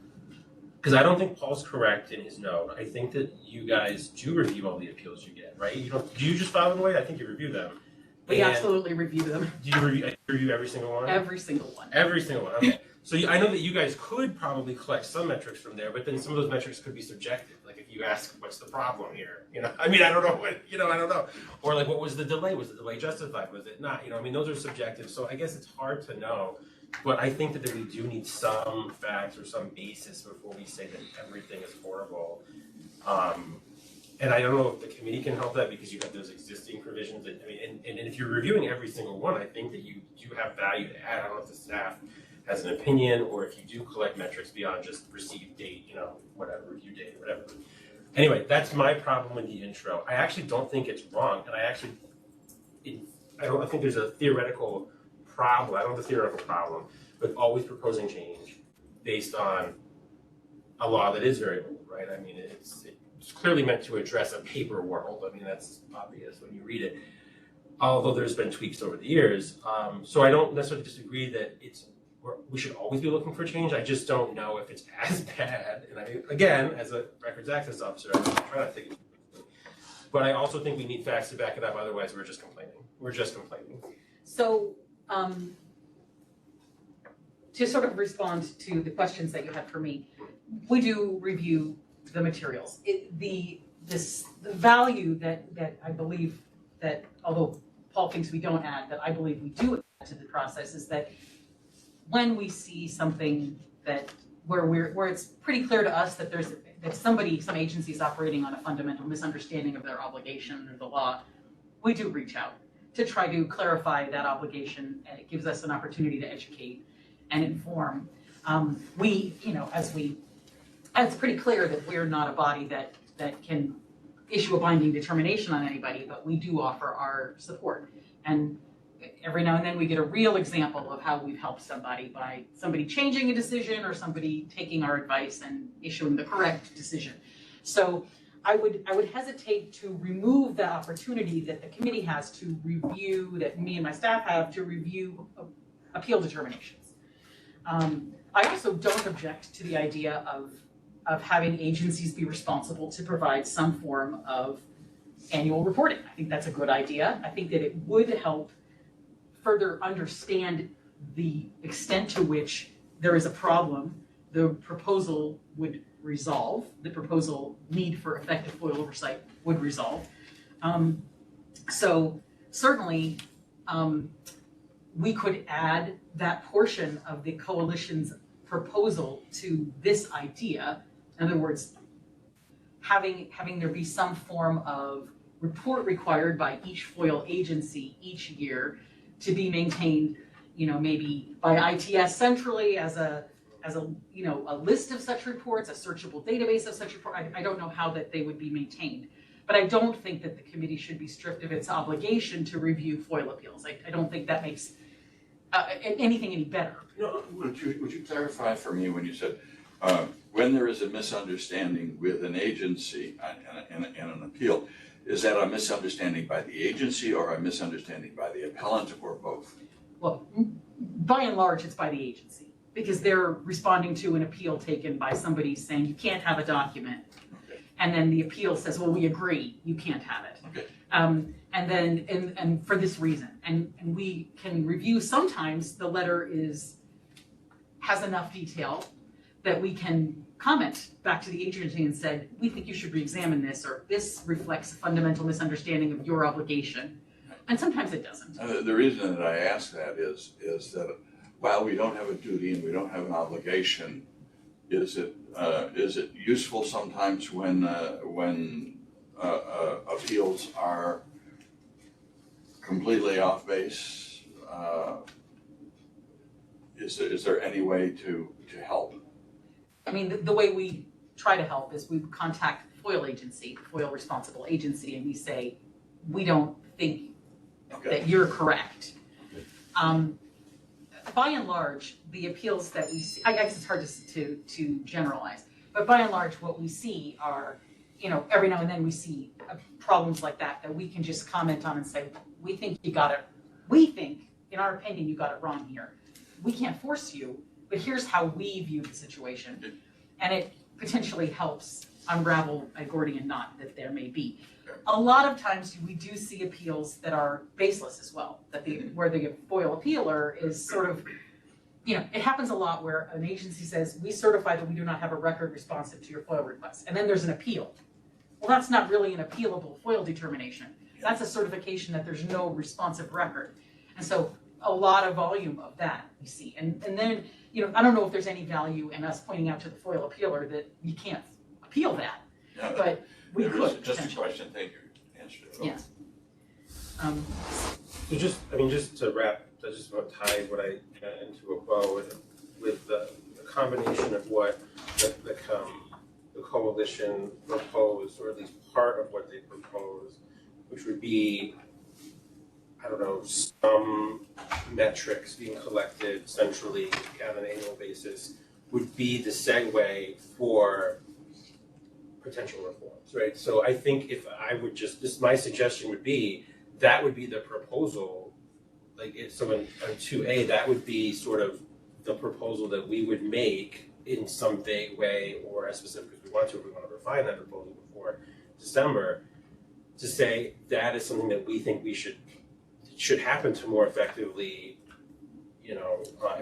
Because I don't think Paul's correct in his note. I think that you guys do review all the appeals you get, right? You don't? Do you just file them away? I think you review them. We absolutely review them. Do you review every single one? Every single one. Every single one. Okay. So I know that you guys could probably collect some metrics from there, but then some of those metrics could be subjective. Like if you ask, "What's the problem here?" I mean, I don't know what. I don't know. Or like, what was the delay? Was the delay justified? Was it not? I mean, those are subjective. So I guess it's hard to know. But I think that we do need some facts or some basis before we say that everything is horrible. And I don't know if the committee can help that because you have those existing provisions. And if you're reviewing every single one, I think that you do have value to add. I don't know if the staff has an opinion or if you do collect metrics beyond just received date, whatever, review date or whatever. Anyway, that's my problem with the intro. I actually don't think it's wrong. And I think there's a theoretical problem. I don't have a theoretical problem with always proposing change based on a law that is very old, right? I mean, it's clearly meant to address a paper world. I mean, that's obvious when you read it, although there's been tweaks over the years. So I don't necessarily disagree that we should always be looking for change. I just don't know if it's as bad. And I mean, again, as a records access officer, I'm trying not to think. But I also think we need facts to back it up. Otherwise, we're just complaining. So, to sort of respond to the questions that you had for me, we do review the materials. The value that I believe that, although Paul thinks we don't add, that I believe we do add to the process is that when we see something where it's pretty clear to us that some agency is operating on a fundamental misunderstanding of their obligation or the law, we do reach out to try to clarify that obligation, and it gives us an opportunity to educate and inform. It's pretty clear that we're not a body that can issue a binding determination on anybody, but we do offer our support. And every now and then we get a real example of how we've helped somebody by somebody changing a decision or somebody taking our advice and issuing the correct decision. So I would hesitate to remove the opportunity that the committee has to review, that me and my staff have to review appeal determinations. I also don't object to the idea of having agencies be responsible to provide some form of annual reporting. I think that's a good idea. I think that it would help further understand the extent to which there is a problem the proposal would resolve, the proposal need for effective FOIL oversight would resolve. So certainly we could add that portion of the coalition's proposal to this idea. In other words, having there be some form of report required by each FOIL agency each year to be maintained, maybe by ITS centrally as a list of such reports, a searchable database of such reports. I don't know how that they would be maintained, but I don't think that the committee should be stripped of its obligation to review FOIL appeals. I don't think that makes anything any better. No, would you clarify for me when you said when there is a misunderstanding with an agency and an appeal, is that a misunderstanding by the agency or a misunderstanding by the appellant or both? Well, by and large, it's by the agency because they're responding to an appeal taken by somebody saying you can't have a document. Okay. And then the appeal says, well, we agree, you can't have it. Okay. And for this reason. And we can review, sometimes the letter has enough detail that we can comment back to the agency and said, we think you should re-examine this, or this reflects a fundamental misunderstanding of your obligation. And sometimes it doesn't. The reason that I ask that is that while we don't have a duty and we don't have an obligation, is it useful sometimes when appeals are completely off base? Is there any way to help? I mean, the way we try to help is we contact the FOIL agency, the FOIL responsible agency, and we say, we don't think that you're correct. by and large, the appeals that we see, I guess it's hard to generalize, but by and large, what we see are, every now and then we see problems like that we can just comment on and say, we think, in our opinion, you got it wrong here. We can't force you, but here's how we view the situation. And it potentially helps unravel a Gordian knot that there may be. A lot of times we do see appeals that are baseless as well, where the FOIL appealer is sort of, it happens a lot where an agency says, we certify that we do not have a record responsive to your FOIL request, and then there's an appeal. Well, that's not really an appealable FOIL determination. That's a certification that there's no responsive record. And so a lot of volume of that we see. And then, I don't know if there's any value in us pointing out to the FOIL appealer that you can't appeal that, but we could. Just a question, thank you, answered it. Yeah. So just to wrap, I just want to tie what I into a bow with the combination of what the coalition proposed, or at least part of what they proposed, which would be, I don't know, some metrics being collected centrally on an annual basis, would be the segue for potential reforms, right? So I think if I would my suggestion would be, that would be the proposal, so in 2A, that would be sort of the proposal that we would make in some vague way, or as specific as we want to, if we want to refine that proposal before December, to say that is something that we think should happen to more effectively,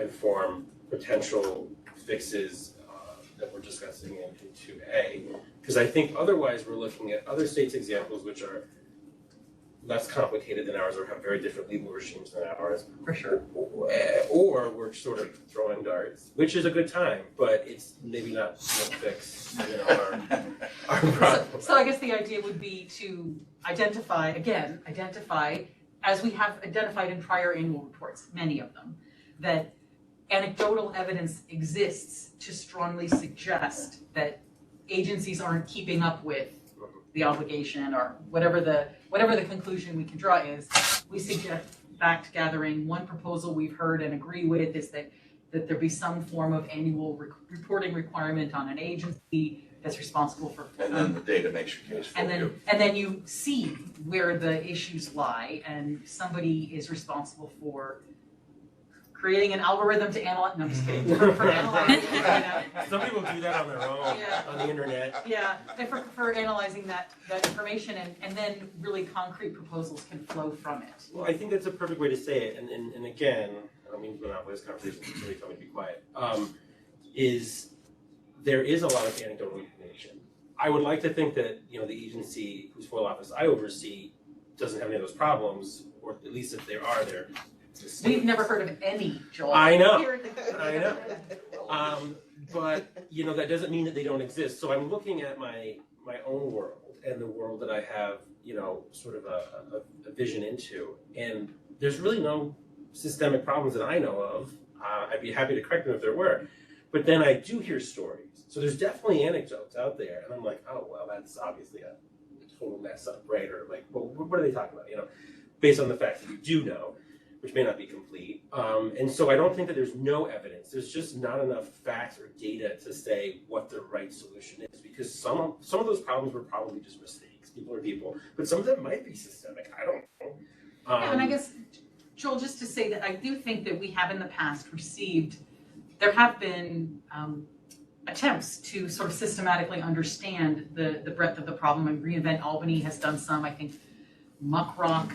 inform potential fixes that we're discussing in 2A. Because I think otherwise we're looking at other states' examples which are less complicated than ours or have very different legal regimes than ours. For sure. Or we're sort of throwing darts, which is a good time, but it's maybe not fix our problem. So I guess the idea would be to identify, as we have identified in prior annual reports, many of them, that anecdotal evidence exists to strongly suggest that agencies aren't keeping up with the obligation, or whatever the conclusion we can draw is. We suggest fact gathering. One proposal we've heard and agree with is that there be some form of annual reporting requirement on an agency that's responsible for. And then the data makes your case for you. And then you see where the issues lie, and somebody is responsible for creating an algorithm to analyze. No, I'm just kidding. For analyzing. Some people do that on their own, on the internet. Yeah, and for analyzing that information, and then really concrete proposals can flow from it. Well, I think that's a perfect way to say it, and again, I don't mean to monopolize this conversation, so somebody tell me to be quiet, there is a lot of anecdotal information. I would like to think that, the agency whose FOIL office I oversee doesn't have any of those problems, or at least if there are, they're We've never heard of any, Joel. I know. But that doesn't mean that they don't exist. So I'm looking at my own world and the world that I have, sort of a vision into, and there's really no systemic problems that I know of. I'd be happy to correct them if there were, but then I do hear stories. So there's definitely anecdotes out there, and I'm like, oh well, that's obviously a total mess up, right? Or like, well, what are they talking about? Based on the facts that you do know, which may not be complete. And so I don't think that there's no evidence. There's just not enough facts or data to say what the right solution is, because some of those problems were probably just mistakes. People are people, but some of them might be systemic. I don't know. And I guess, Joel, just to say that I do think that we have in the past there have been attempts to sort of systematically understand the breadth of the problem, and Reinvent Albany has done some. I think Muck Rock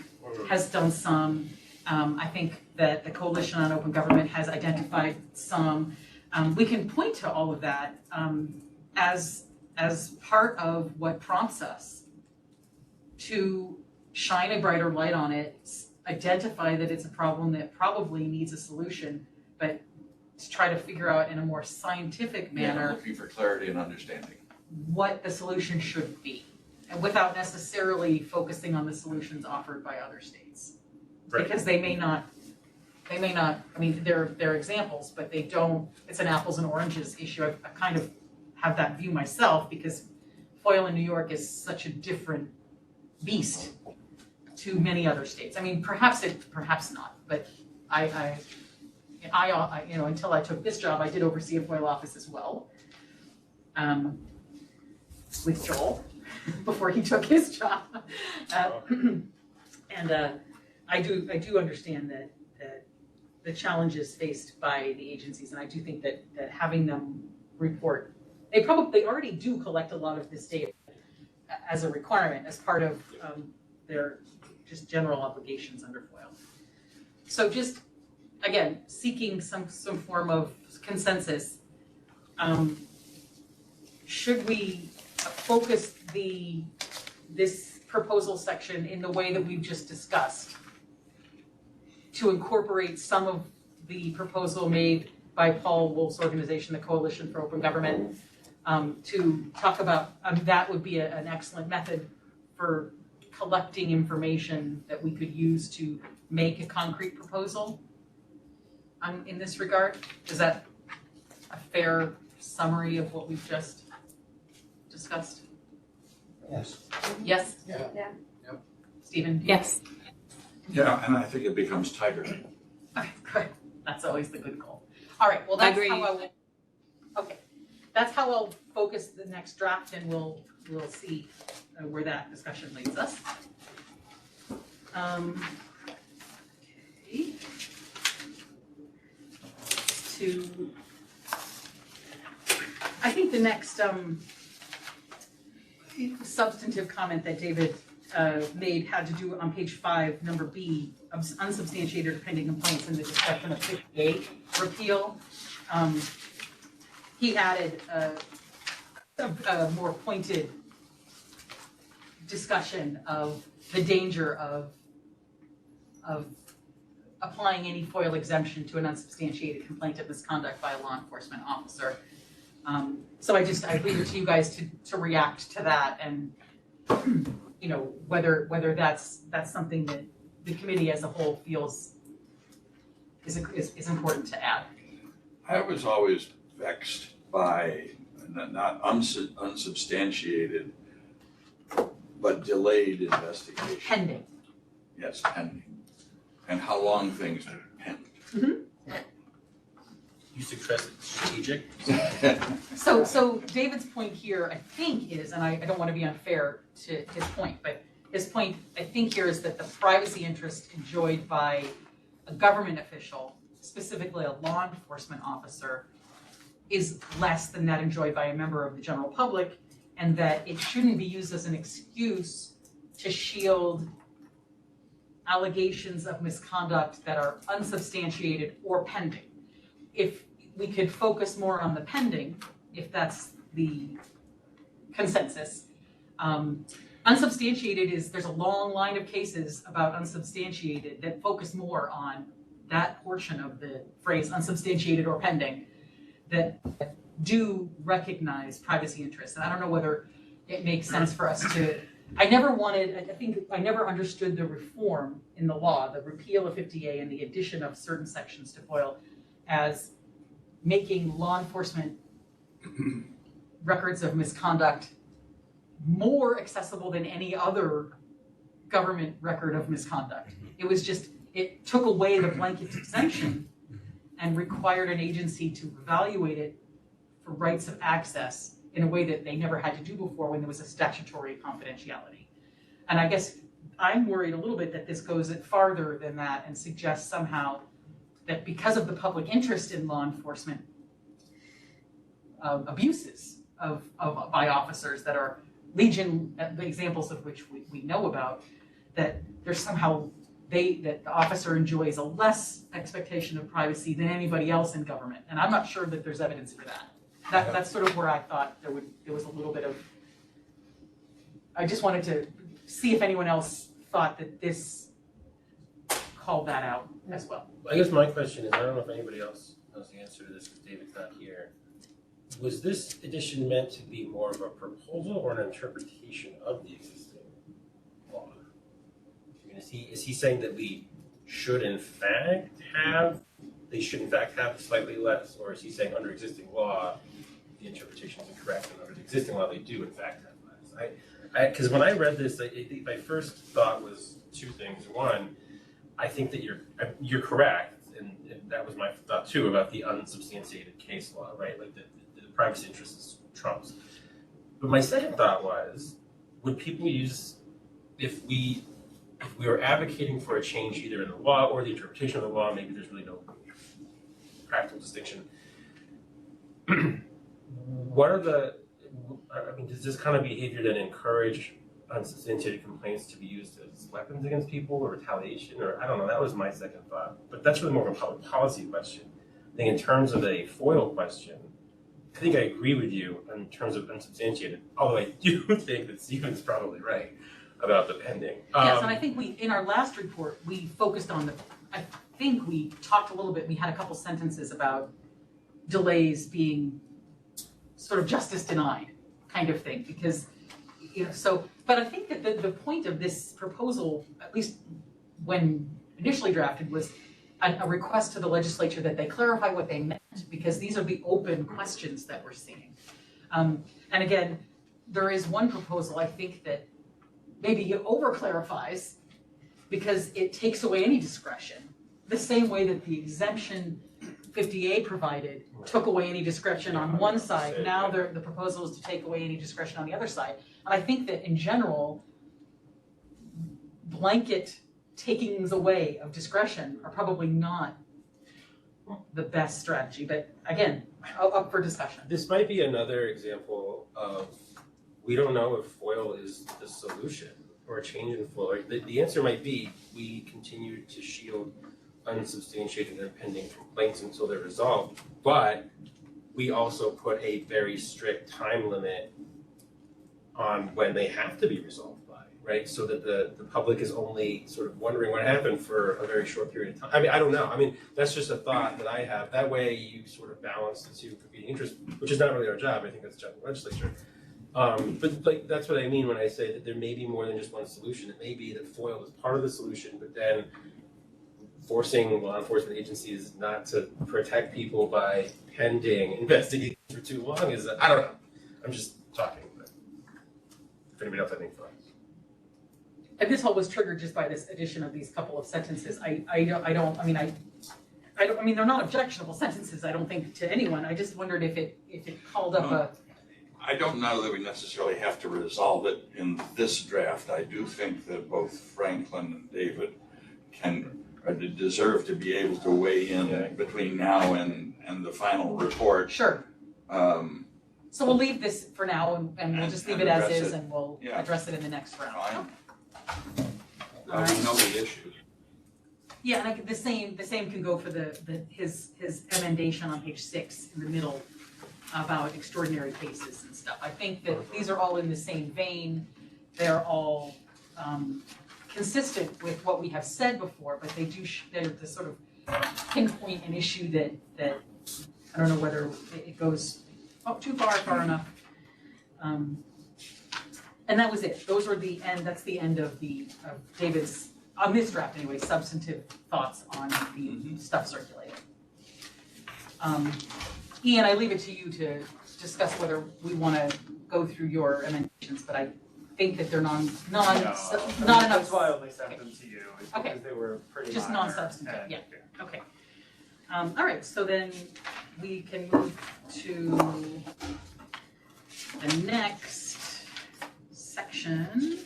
has done some. I think that the Coalition on Open Government has identified some. We can point to all of that as part of what prompts us to shine a brighter light on it, identify that it's a problem that probably needs a solution, but to try to figure out in a more scientific manner looking for clarity and understanding what the solution should be, and without necessarily focusing on the solutions offered by other states. Right. Because they may not, I mean, they're examples, but they don't, it's an apples and oranges issue. I kind of have that view myself, because FOIL in New York is such a different beast to many other states. I mean, perhaps not, but until I took this job, I did oversee a FOIL office as well. With Joel, before he took his job. I do understand that the challenges faced by the agencies, and I do think that having them report, they already do collect a lot of this data as a requirement, as part of their just general obligations under FOIL. So just, again, seeking some form of consensus. Should we focus this proposal section in the way that we've just discussed to incorporate some of the proposal made by Paul Wolf's organization, the Coalition for Open Government, to talk about, that would be an excellent method for collecting information that we could use to make a concrete proposal in this regard? Is that a fair summary of what we've just discussed? Yes. Yes? Yeah. Yep. Stephen? Yes. Yeah, and I think it becomes tighter. Okay, good. That's always the good goal. All right, well, that's Agreed. how I will, okay. That's how I'll focus the next draft, and we'll see where that discussion leads us. Okay. I think the next substantive comment that David made had to do on page 5, number B, unsubstantiated or pending complaints in the discussion of 50A repeal. He added a more pointed discussion of the danger of applying any FOIL exemption to an unsubstantiated complaint of misconduct by a law enforcement officer. So I leave it to you guys to react to that, and whether that's something that the committee as a whole feels is important to add. I was always vexed by not unsubstantiated, but delayed investigation. Pending. Yes, pending. And how long things are pending. You suggest strategic? So David's point here, I think, is, and I don't want to be unfair to his point, but his point, I think, here is that the privacy interest enjoyed by a government official, specifically a law enforcement officer, is less than that enjoyed by a member of the general public, and that it shouldn't be used as an excuse to shield allegations of misconduct that are unsubstantiated or pending. If we could focus more on the pending, if that's the consensus. Unsubstantiated there's a long line of cases about unsubstantiated that focus more on that portion of the phrase unsubstantiated or pending, that do recognize privacy interests. And I don't know whether it makes sense for us to, I never understood the reform in the law, the repeal of 50A and the addition of certain sections to FOIL as making law enforcement records of misconduct more accessible than any other government record of misconduct. It took away the blanket exemption and required an agency to evaluate it for rights of access in a way that they never had to do before when there was a statutory confidentiality. And I guess I'm worried a little bit that this goes farther than that and suggests somehow that because of the public interest in law enforcement abuses by officers that are legion, the examples of which we know about, that there's somehow that the officer enjoys a less expectation of privacy than anybody else in government. And I'm not sure that there's evidence for that. That's sort of where I thought there was a little bit of, I just wanted to see if anyone else thought that this called that out as well. I guess my question is, I don't know if anybody else knows the answer to this because David's not here. Was this edition meant to be more of a proposal or an interpretation of the existing law? I mean, is he saying that they should in fact have slightly less, or is he saying under existing law the interpretation is incorrect and under the existing law they do in fact have less? Because when I read this, my first thought was two things. One, I think that you're correct and that was my thought too about the unsubstantiated case law, right? Like the privacy interests trumps. But my second thought was, would people use, if we were advocating for a change either in the law or the interpretation of the law, maybe there's really no practical distinction. What are the, I mean, does this kind of behavior then encourage unsubstantiated complaints to be used as weapons against people or retaliation? Or I don't know, that was my second thought. But that's really more of a public policy question. I think in terms of a FOIL question, I think I agree with you in terms of unsubstantiated, although I do think that Stephen's probably right about the pending. Yes, and I think in our last report, we focused on I think we talked a little bit, we had a couple sentences about delays being sort of justice denied kind of thing, because, but I think that the point of this proposal, at least when initially drafted, was a request to the legislature that they clarify what they meant, because these are the open questions that we're seeing. And again, there is one proposal, I think, that maybe over clarifies because it takes away any discretion, the same way that the exemption 50A provided took away any discretion on one side. Now the proposal is to take away any discretion on the other side. And I think that in general, blanket takings away of discretion are probably not the best strategy. But again, up for discussion. This might be another example of, we don't know if FOIL is the solution or a change in FOIL. The answer might be we continue to shield unsubstantiated and pending complaints until they're resolved, but we also put a very strict time limit on when they have to be resolved by, right? So that the public is only sort of wondering what happened for a very short period of time. I mean, I don't know. I mean, that's just a thought that I have. That way you sort of balance the two competing interests, which is not really our job. I think that's the job of the legislature. But like, that's what I mean when I say that there may be more than just one solution. It may be that FOIL is part of the solution, but then forcing law enforcement agencies not to protect people by pending investigations for too long is, I don't know. I'm just talking, but if anybody else, I think fine. And this all was triggered just by this addition of these couple of sentences. I mean, they're not objectionable sentences, I don't think, to anyone. I just wondered if it called up a. I don't know that we necessarily have to resolve it in this draft. I do think that both Franklin and David deserve to be able to weigh in between now and the final report. Sure. So we'll leave this for now and we'll just leave it as is and we'll address it in the next round. Fine. All right. We know the issues. Yeah, and the same can go for his emendation on page 6 in the middle about extraordinary cases and stuff. I think that these are all in the same vein. They're all consistent with what we have said before, but they're the sort of pinpoint an issue that I don't know whether it goes too far enough. And that was it. Those were the end. That's the end of David's, on this draft anyway, substantive thoughts on the stuff circulated. Ian, I leave it to you to discuss whether we want to go through your amendments, but I think that they're not enough. That's why I only sent them to you, is Okay. because they were pretty Just minor non-substantive, and- yeah. Okay. All right, so then we can move to the next section.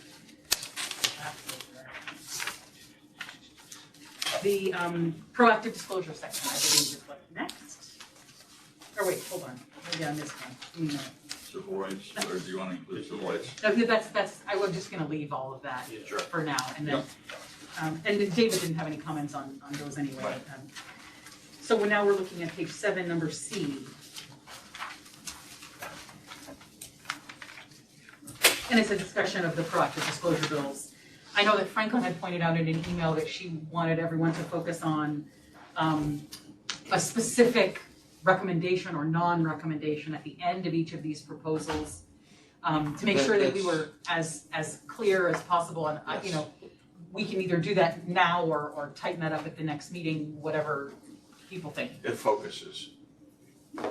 The proactive disclosure section, I believe, is what's next. Or wait, hold on. Maybe I missed one. Civil rights, or do you want to include civil rights? No, that's. I was just going to leave all of that Sure. for now, and then. And David didn't have any comments on those anyway. Right. So now we're looking at page 7, number C. And it's a discussion of the proactive disclosure bills. I know that Franklin had pointed out in an email that she wanted everyone to focus on a specific recommendation or non-recommendation at the end of each of these proposals to make sure that we were as clear as possible. And we can either do that now or tighten that up at the next meeting, whatever people think. It focuses. I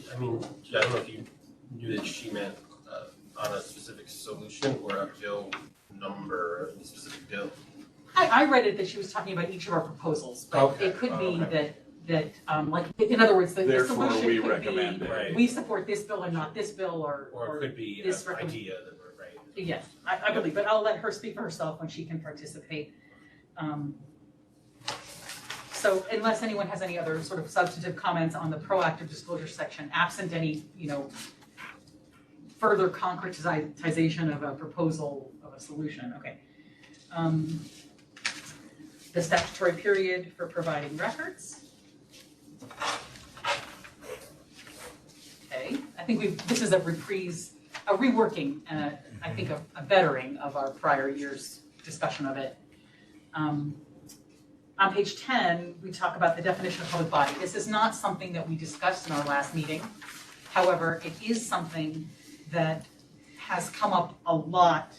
don't know if you knew that she meant on a specific solution or a bill number, a specific bill. I read it that she was talking about each of our proposals, but Okay. it could be Okay. that, like, in other words, the Therefore, solution we could recommend be, it. Right. we support this bill and not this bill, Or it could be this an recommend- idea that we're right. Yes, I believe, but I'll let her speak for herself when she can participate. So unless anyone has any other sort of substantive comments on the proactive disclosure section, absent any, further concretization of a proposal of a solution, okay. The statutory period for providing records. Okay, I think this is a reprise, a reworking, I think a bettering of our prior year's discussion of it. On page 10, we talk about the definition of public body. This is not something that we discussed in our last meeting. However, it is something that has come up a lot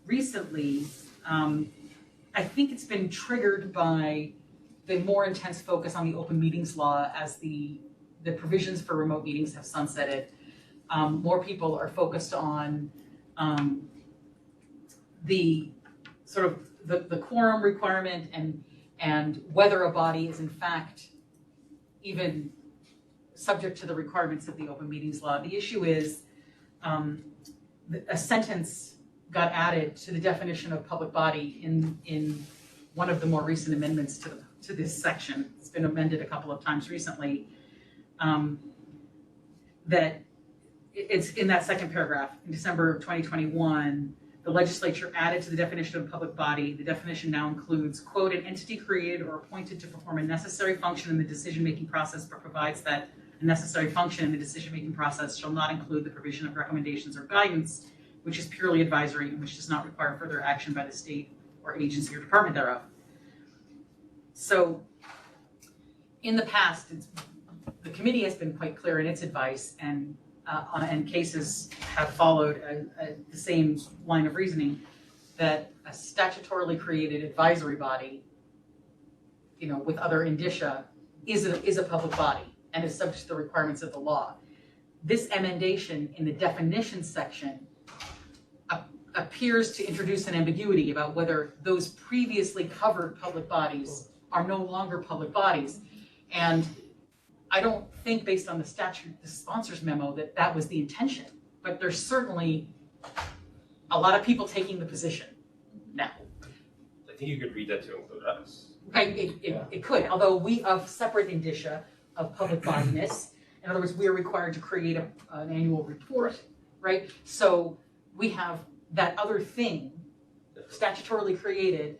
recently. I think it's been triggered by the more intense focus on the open meetings law as the provisions for remote meetings have sunsetted. More people are focused on the sort of the quorum requirement and whether a body is in fact even subject to the requirements of the open meetings law. The issue is a sentence got added to the definition of public body in one of the more recent amendments to this section. It's been amended a couple of times recently. That it's in that second paragraph. In December of 2021, the legislature added to the definition of public body. The definition now includes, quote, an entity created or appointed to perform a necessary function in the decision-making process, but provides that a necessary function in the decision-making process shall not include the provision of recommendations or guidance, which is purely advisory and which does not require further action by the state or agency or department thereof. So in the past, the committee has been quite clear in its advice, and cases have followed the same line of reasoning, that a statutorily created advisory body, with other indicia, is a public body and is subject to the requirements of the law. This emendation in the definition section appears to introduce an ambiguity about whether those previously covered public bodies are no longer public bodies. And I don't think, based on the statute, the sponsor's memo, that was the intention. But there's certainly a lot of people taking the position now. I think you could read that to include us. It could, although we have separate indicia of public bodiness. In other words, we are required to create an annual report, right? So we have that other thing statutorily created,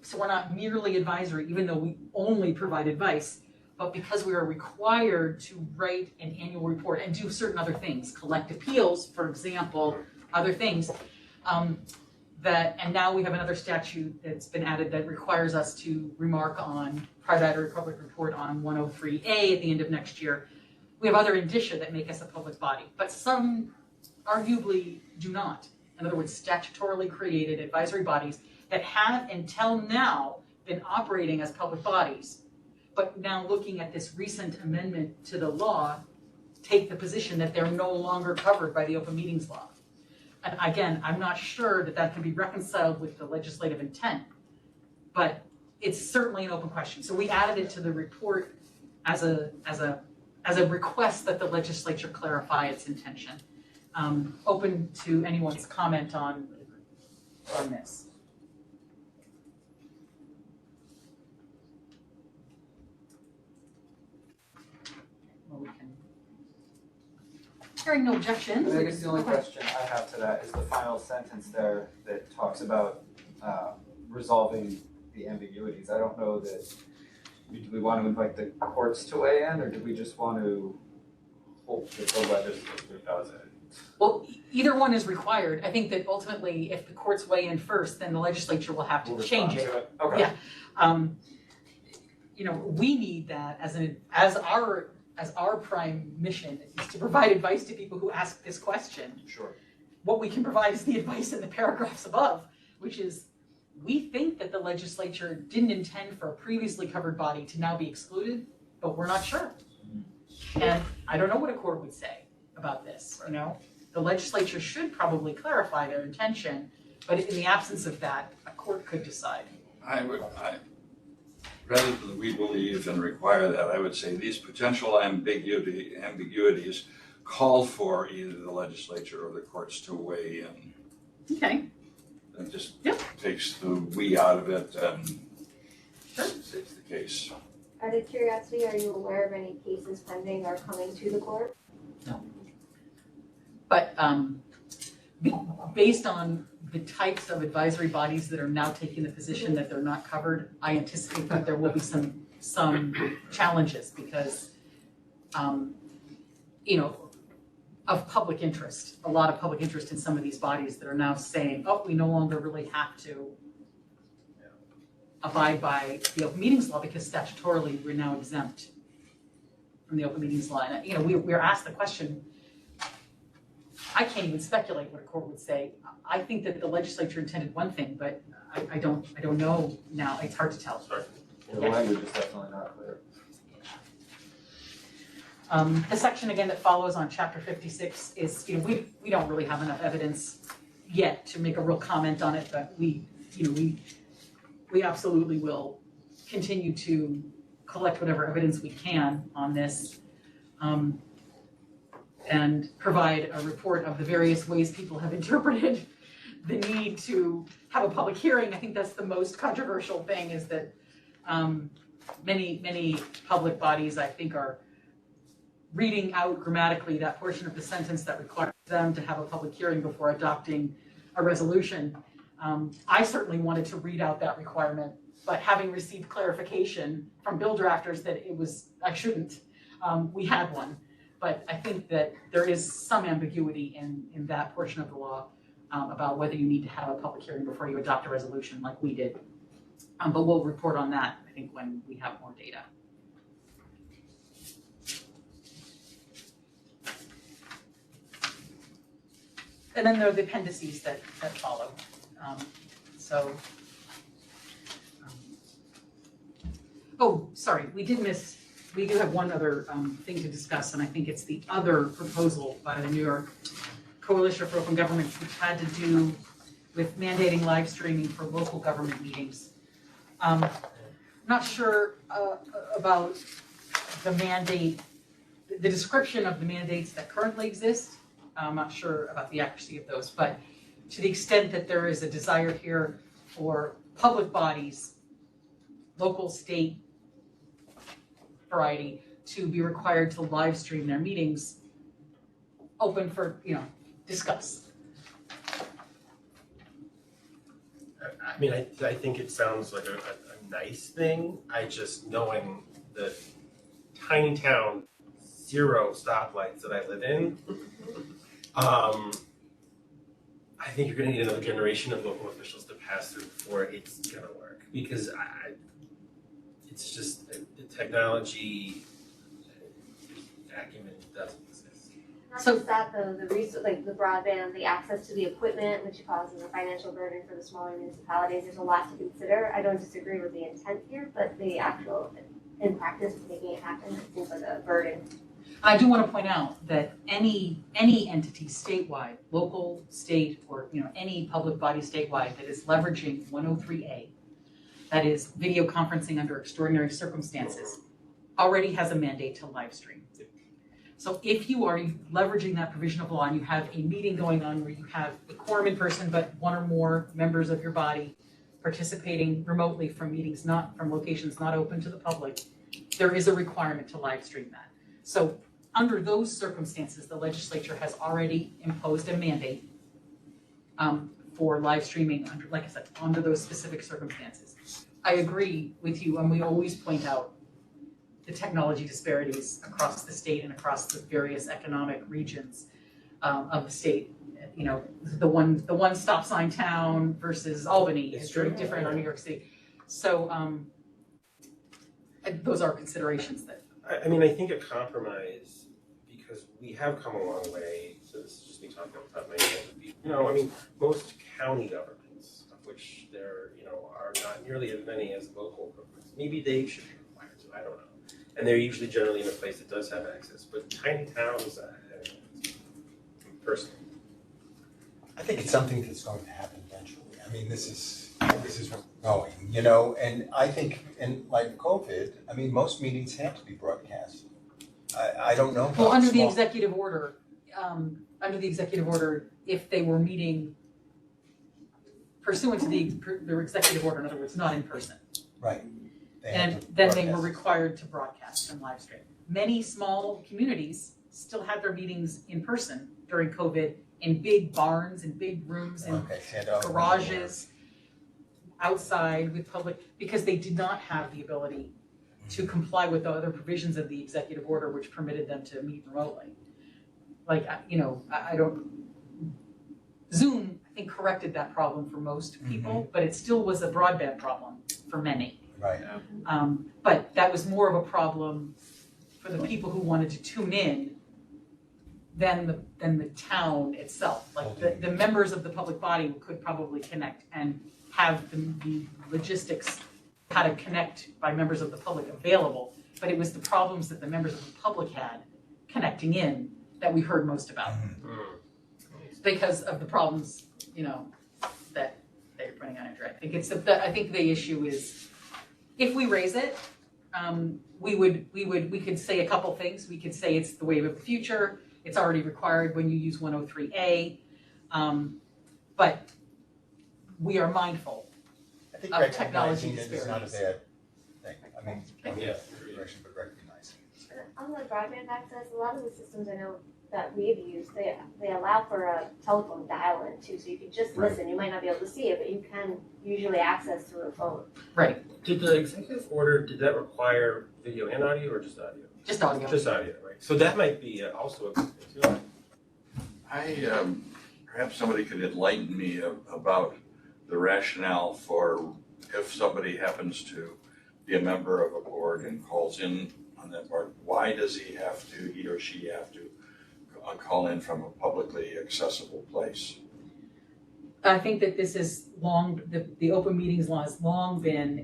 so we're not merely advisory, even though we only provide advice, but because we are required to write an annual report and do certain other things, collect appeals, for example, other things, and now we have another statute that's been added that requires us to remark on private or public report on 103A at the end of next year. We have other indicia that make us a public body, but some arguably do not. In other words, statutorily created advisory bodies that have until now been operating as public bodies, but now looking at this recent amendment to the law, take the position that they're no longer covered by the open meetings law. And again, I'm not sure that can be reconciled with the legislative intent, but it's certainly an open question. So we added it to the report as a request that the legislature clarify its intention. Open to anyone's comment on this. Well, we can. Hearing no objections. I guess the only question I have to that is the final sentence there that talks about resolving the ambiguities. I don't know that, do we want to invite the courts to weigh in, or do we just want to hope that the legislature does it? Well, either one is required. I think that ultimately, if the courts weigh in first, then the legislature will have to change it. Okay. Yeah. We need that as our prime mission is to provide advice to people who ask this question. Sure. What we can provide is the advice in the paragraphs above, which is, we think that the legislature didn't intend for a previously covered body to now be excluded, but we're not sure. And I don't know what a court would say about this, The legislature should probably clarify their intention, but in the absence of that, a court could decide. Rather than we believe and require that, I would say these potential ambiguities call for either the legislature or the courts to weigh in. Okay. It just takes the we out of it and states the case. Out of curiosity, are you aware of any cases pending or coming to the court? No. But based on the types of advisory bodies that are now taking the position that they're not covered, I anticipate that there will be some challenges because, of public interest, a lot of public interest in some of these bodies that are now saying, oh, we no longer really have to abide by the open meetings law because statutorily we're now exempt from the open meetings law. And, we're asked the question, I can't even speculate what a court would say. I think that the legislature intended one thing, but I don't know now. It's hard to tell. The language is definitely not clear. The section again that follows on chapter 56 is, we don't really have enough evidence yet to make a real comment on it, but we absolutely will continue to collect whatever evidence we can on this. And provide a report of the various ways people have interpreted the need to have a public hearing. I think that's the most controversial thing is that many public bodies, I think, are reading out grammatically that portion of the sentence that requires them to have a public hearing before adopting a resolution. I certainly wanted to read out that requirement, but having received clarification from bill drafters that I shouldn't, we had one. But I think that there is some ambiguity in that portion of the law about whether you need to have a public hearing before you adopt a resolution like we did. But we'll report on that, I think, when we have more data. And then there are the appendices that follow. We do have one other thing to discuss, and I think it's the other proposal by the New York Coalition for Open Government, which had to do with mandating live streaming for local government meetings. Not sure about the mandate, the description of the mandates that currently exist. I'm not sure about the accuracy of those, but to the extent that there is a desire here for public bodies, local, state, variety, to be required to live stream their meetings, open for, discuss. I mean, I think it sounds like a nice thing. Knowing the tiny town, 0 stoplights that I live in, I think you're gonna need another generation of local officials to pass through before it's gonna work. Because it's just the technology acumen doesn't exist. Not just that though, the resource, like the broadband, the access to the equipment, which causes a financial burden for the smaller municipalities. There's a lot to consider. I don't disagree with the intent here, but the actual, in practice, making it happen, it seems like a burden. I do want to point out that any entity statewide, local, state, or any public body statewide that is leveraging 103A, that is video conferencing under extraordinary circumstances, already has a mandate to live stream. So if you are leveraging that provision of law and you have a meeting going on where you have a quorum in person, but one or more members of your body participating remotely from meetings from locations not open to the public, there is a requirement to live stream that. So under those circumstances, the legislature has already imposed a mandate for live streaming under those specific circumstances. I agree with you, and we always point out the technology disparities across the state and across the various economic regions of the state. The one stop sign town versus Albany is very different on New York City. So those are considerations that. I mean, I think a compromise, because we have come a long way, so this is just me talking about my own, most county governments, of which there, are not nearly as many as local governments, maybe they should be required to, I don't know. And they're usually generally in a place that does have access, but tiny towns, personally. I think it's something that's going to happen eventually. I mean, this is this is going, you know, and I think in like COVID, I mean, most meetings have to be broadcast. I don't know about Well, under the small- executive order, if they were meeting pursuant to the executive order, in other words, not in person. Right. They have And to then they were broadcast. required to broadcast and live stream. Many small communities still had their meetings in person during COVID in big barns and big rooms and Okay, so that would be garages, outside with public, because they did not have the ability to comply with the other provisions of the executive order which permitted them to meet remotely. Like, I don't, Zoom, I think, corrected that problem for most people, but it still was a broadband problem for many. Right. But that was more of a problem for the people who wanted to tune in than the town itself. Like the members of the public body could probably connect and have the logistics, how to connect by members of the public available. But it was the problems that the members of the public had connecting in that we heard most about. Because of the problems, that you're putting on it, right? I think the issue is, if we raise it, we could say a couple things. We could say it's the wave of the future. It's already required when you use 103A. But we are mindful I think of technology recognizing it is not a disparities. bad thing. I mean, don't Yeah. the direction, but recognizing it. On the broadband access, a lot of the systems I know that we've used, they allow for a telephone dial-in too, so you can just Right. listen. You might not be able to see it, but you can usually access through a phone. Right, Did the executive order, did that require video and audio or just audio? just audio. Just audio, right? So that might be also a good thing too. Perhaps somebody could enlighten me about the rationale for if somebody happens to be a member of a board and calls in on that board, why does he or she have to call in from a publicly accessible place? I think that this is the open meetings law has long been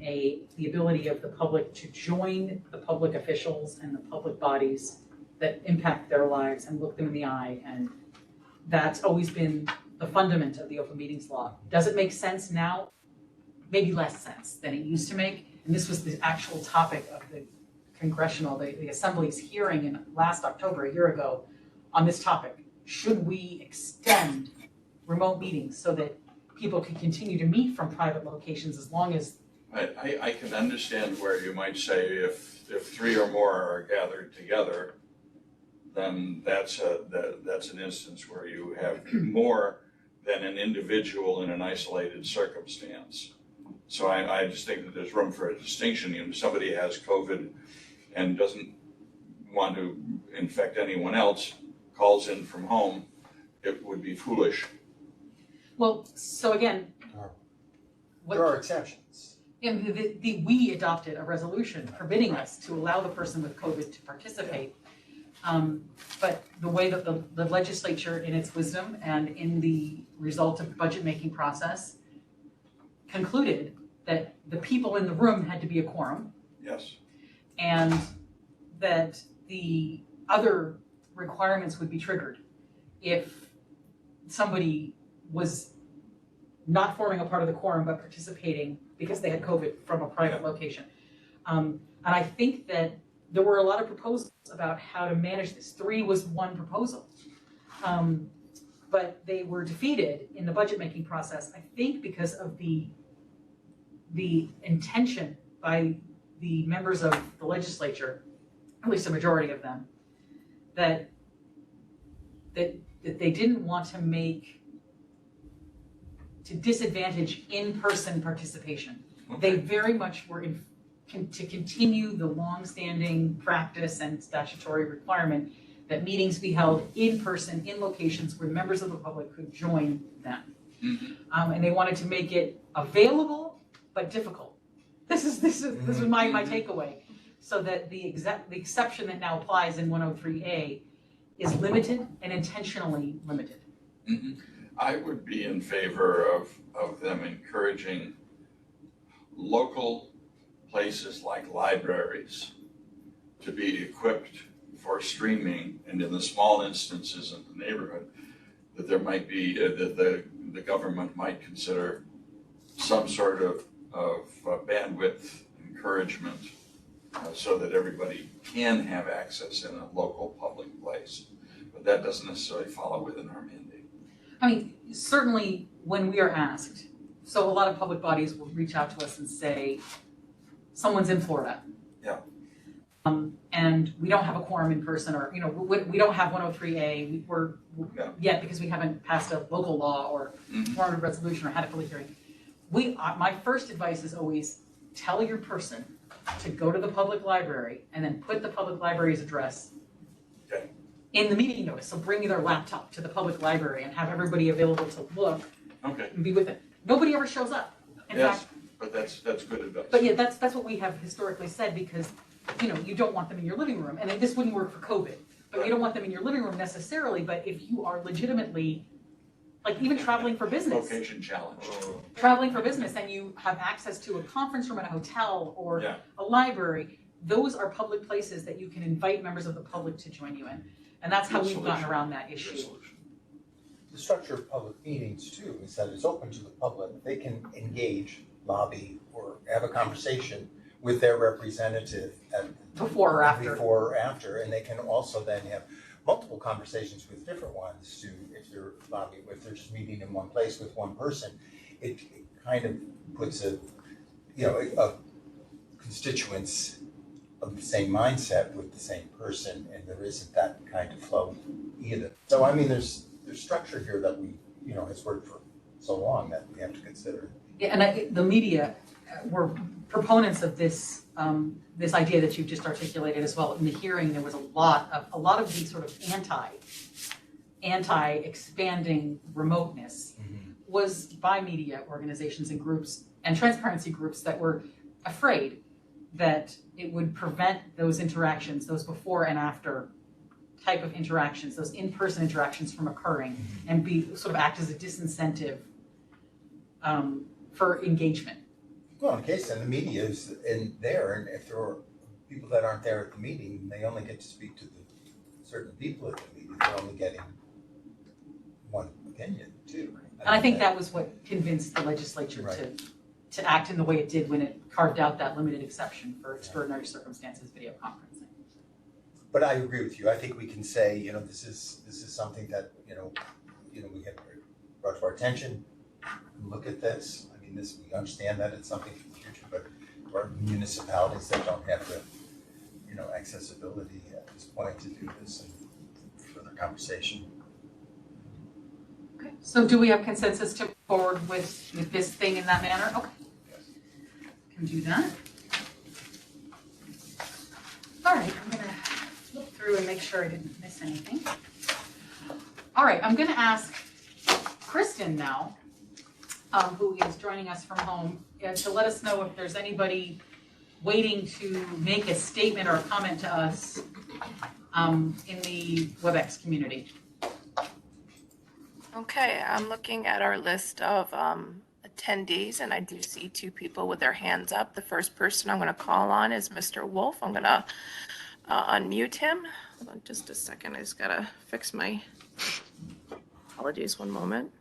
the ability of the public to join the public officials and the public bodies that impact their lives and look them in the eye. And that's always been the fundament of the open meetings law. Does it make sense now? Maybe less sense than it used to make. And this was the actual topic of the the Assembly's hearing in last October, a year ago, on this topic. Should we extend remote meetings so that people can continue to meet from private locations as long as I can understand where you might say if three or more are gathered together, then that's an instance where you have more than an individual in an isolated circumstance. So I just think that there's room for a distinction. If somebody has COVID and doesn't want to infect anyone else, calls in from home, it would be foolish. Well, so again, There are exceptions. and we adopted a resolution forbidding us to allow the person with COVID to participate. But the way that the legislature, in its wisdom and in the result of the budget-making process, concluded that the people in the room had to be a quorum, Yes. and that the other requirements would be triggered if somebody was not forming a part of the quorum but participating because they had COVID from a private location. And I think that there were a lot of proposals about how to manage this. 3 was one proposal. But they were defeated in the budget-making process, I think because of the intention by the members of the legislature, at least a majority of them, that they didn't want to disadvantage in-person participation. They very much were to continue the long-standing practice and statutory requirement that meetings be held in person in locations where members of the public could join them. And they wanted to make it available but difficult. This is my takeaway. So that the exception that now applies in 103A is limited and intentionally limited. I would be in favor of them encouraging local places like libraries to be equipped for streaming, and in the small instances in the neighborhood, that there might be, that the government might consider some sort of bandwidth encouragement so that everybody can have access in a local public place. But that doesn't necessarily follow within our mandate. I mean, certainly when we are asked, so a lot of public bodies will reach out to us and say, someone's in Florida. Yeah. And we don't have a quorum in person, or, we don't have 103A, yet because we haven't passed a local law or formed a resolution or had a public hearing. My first advice is always tell your person to go to the public library and then put the public library's address in the meeting notice. So bring their laptop to the public library and have everybody available to look and be with it. Nobody ever shows up. In fact, but that's good advice. but yeah, that's what we have historically said, because you don't want them in your living room, and this wouldn't work for COVID. But you don't want them in your living room necessarily. But if you are legitimately, like, even traveling for business, Location challenge. traveling for business, and you have access to a conference room at a hotel or a library, those are public places that you can invite members of the public to join you in, and that's how we've gotten around that issue. The structure of public meetings too is that it's open to the public. They can engage, lobby, or have a conversation with their representative Before or after. And they can also then have multiple conversations with different ones to, if they're lobbying, if they're just meeting in one place with one person, it kind of puts a constituents of the same mindset with the same person, and there isn't that kind of flow either. So I mean, there's structure here that we, has worked for so long that we have to consider. Yeah, and the media were proponents of this this idea that you've just articulated as well. In the hearing, there was a lot of the sort of anti expanding remoteness was by media organizations and groups and transparency groups that were afraid that it would prevent those interactions, those before and after type of interactions, those in-person interactions from occurring, and be sort of act as a disincentive for engagement. Well, in case then the media is in there, and if there are people that aren't there at the meeting, they only get to speak to the certain people at the meeting. They're only getting one opinion too. And I think that was what convinced the legislature to act in the way it did when it carved out that limited exception for extraordinary circumstances video conferencing. But I agree with you. I think we can say, this is something that we have brought to our attention. Look at this. I mean, we understand that it's something for the future, but there are municipalities that don't have the accessibility at this point to do this and further conversation. Okay. So do we have consensus to move forward with this thing in that manner? Okay. Can do that. All right. I'm gonna look through and make sure I didn't miss anything. All right. I'm gonna ask Kristen now, who is joining us from home, to let us know if there's anybody waiting to make a statement or a comment to us in the WebEx community. Okay, I'm looking at our list of attendees, and I do see two people with their hands up. The first person I'm going to call on is Mr. Wolf. I'm going to unmute him. Hold on just a second. I just got to fix my apologies. One moment.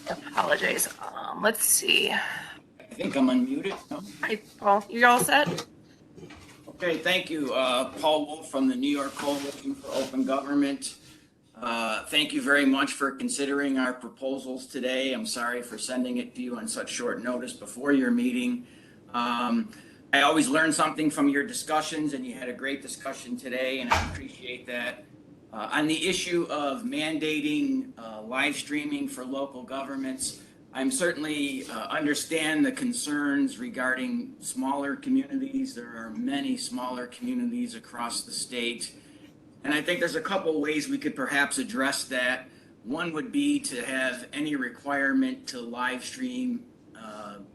Apologize. Let's see. I think I'm unmuted. No? Hi, Paul. You all set? Okay, thank you. Paul Wolf from the New York Coalition for Open Government. Thank you very much for considering our proposals today. I'm sorry for sending it to you on such short notice before your meeting. I always learn something from your discussions, and you had a great discussion today, and I appreciate that. On the issue of mandating live streaming for local governments, I'm certainly understand the concerns regarding smaller communities. There are many smaller communities across the state. And I think there's a couple ways we could perhaps address that. One would be to have any requirement to live stream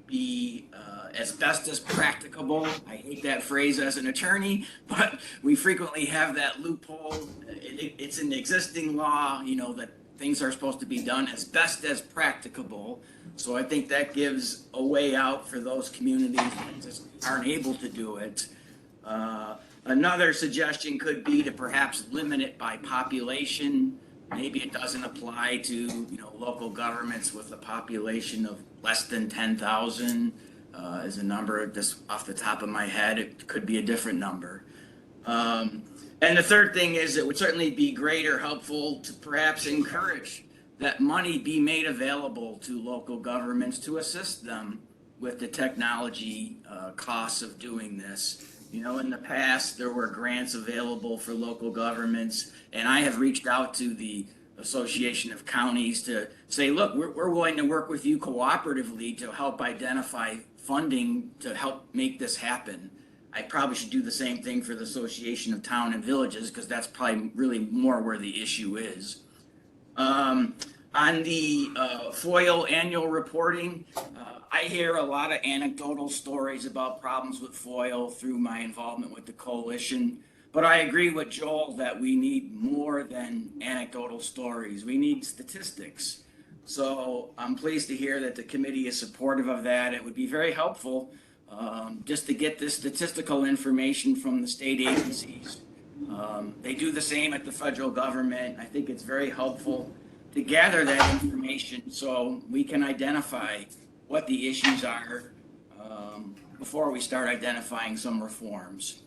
be as best as practicable. I hate that phrase as an attorney, but we frequently have that loophole. It's in the existing law, that things are supposed to be done as best as practicable. So I think that gives a way out for those communities that just aren't able to do it. Another suggestion could be to perhaps limit it by population. Maybe it doesn't apply to, local governments with a population of less than 10,000 as a number just off the top of my head. It could be a different number. And the third thing is it would certainly be great or helpful to perhaps encourage that money be made available to local governments to assist them with the technology costs of doing this. In the past, there were grants available for local governments, and I have reached out to the Association of Counties to say, look, we're willing to work with you cooperatively to help identify funding to help make this happen. I probably should do the same thing for the Association of Town and Villages, because that's probably really more where the issue is. On the FOIL annual reporting, I hear a lot of anecdotal stories about problems with FOIL through my involvement with the coalition, but I agree with Joel that we need more than anecdotal stories. We need statistics. So I'm pleased to hear that the committee is supportive of that. It would be very helpful just to get this statistical information from the state agencies. They do the same at the federal government. I think it's very helpful to gather that information so we can identify what the issues are before we start identifying some reforms.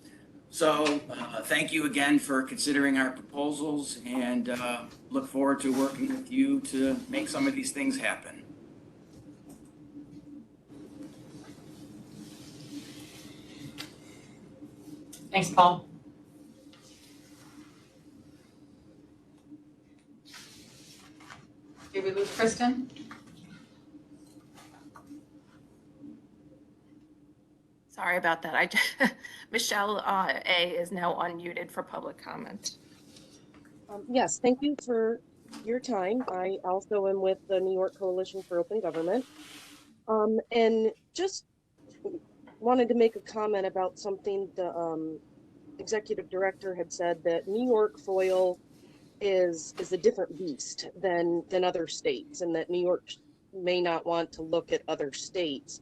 So thank you again for considering our proposals, and look forward to working with you to make some of these things happen. Thanks, Paul. Did we lose Kristen? Sorry about that. Michelle A. is now unmuted for public comment. Yes, thank you for your time. I also am with the New York Coalition for Open Government. And just wanted to make a comment about something the executive director had said, that New York FOIL is a different beast than other states, and that New York may not want to look at other states.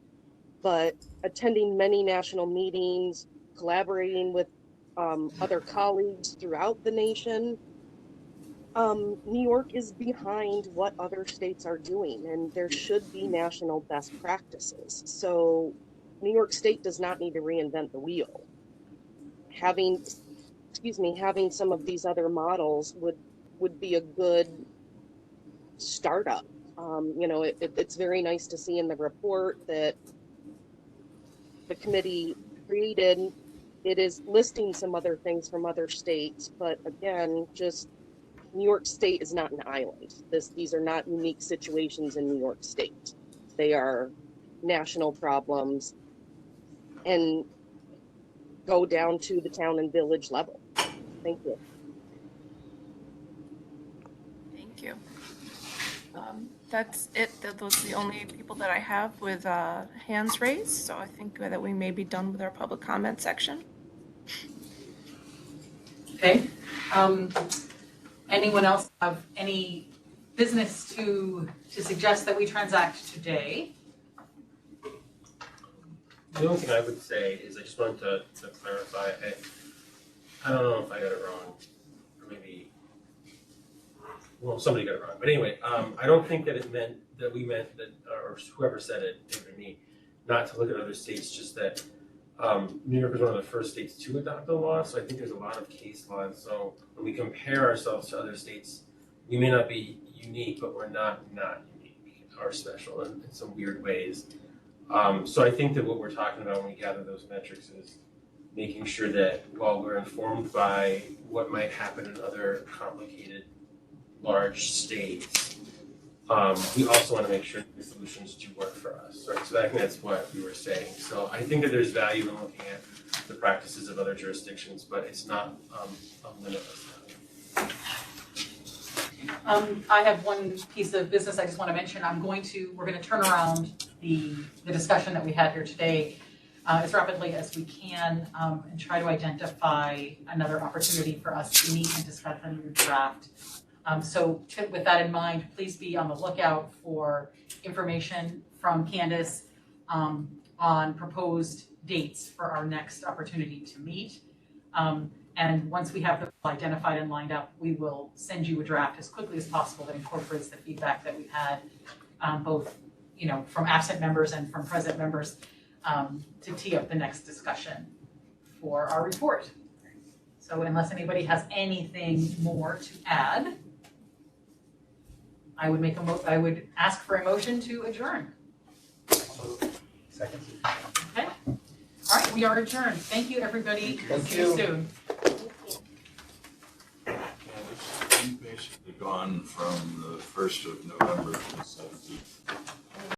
But attending many national meetings, collaborating with other colleagues throughout the nation, New York is behind what other states are doing, and there should be national best practices. So New York State does not need to reinvent the wheel. Having some of these other models would be a good startup. It's very nice to see in the report that the committee created, it is listing some other things from other states, but again, just New York State is not an island. These are not unique situations in New York State. They are national problems and go down to the town and village level. Thank you. Thank you. That's it. Those are the only people that I have with hands raised. So I think that we may be done with our public comment section. Okay. Anyone else have any business to suggest that we transact today? The only thing I would say is I just wanted to clarify, I don't know if I got it wrong, or maybe, well, somebody got it wrong. But anyway, I don't think that we meant that, or whoever said it, David or me, not to look at other states, just that New York was one of the first states to adopt the law. So I think there's a lot of case law. And so when we compare ourselves to other states, we may not be unique, but we're not unique or special in some weird ways. So I think that what we're talking about when we gather those metrics is making sure that while we're informed by what might happen in other complicated, large states, we also want to make sure the solutions do work for us, right? So I think that's what we were saying. So I think that there's value in looking at the practices of other jurisdictions, but it's not limitless. I have one piece of business I just want to mention. We're going to turn around the discussion that we had here today as rapidly as we can and try to identify another opportunity for us to meet and discuss a new draft. So with that in mind, please be on the lookout for information from Candace on proposed dates for our next opportunity to meet. And once we have them identified and lined up, we will send you a draft as quickly as possible that incorporates the feedback that we've had, both, from absent members and from present members, to tee up the next discussion for our report. So unless anybody has anything more to add, I would ask for a motion to adjourn. Second. Okay. All right, we are adjourned. Thank you, everybody. Thank See you you. soon. Basically gone from the 1st of November to the 17th.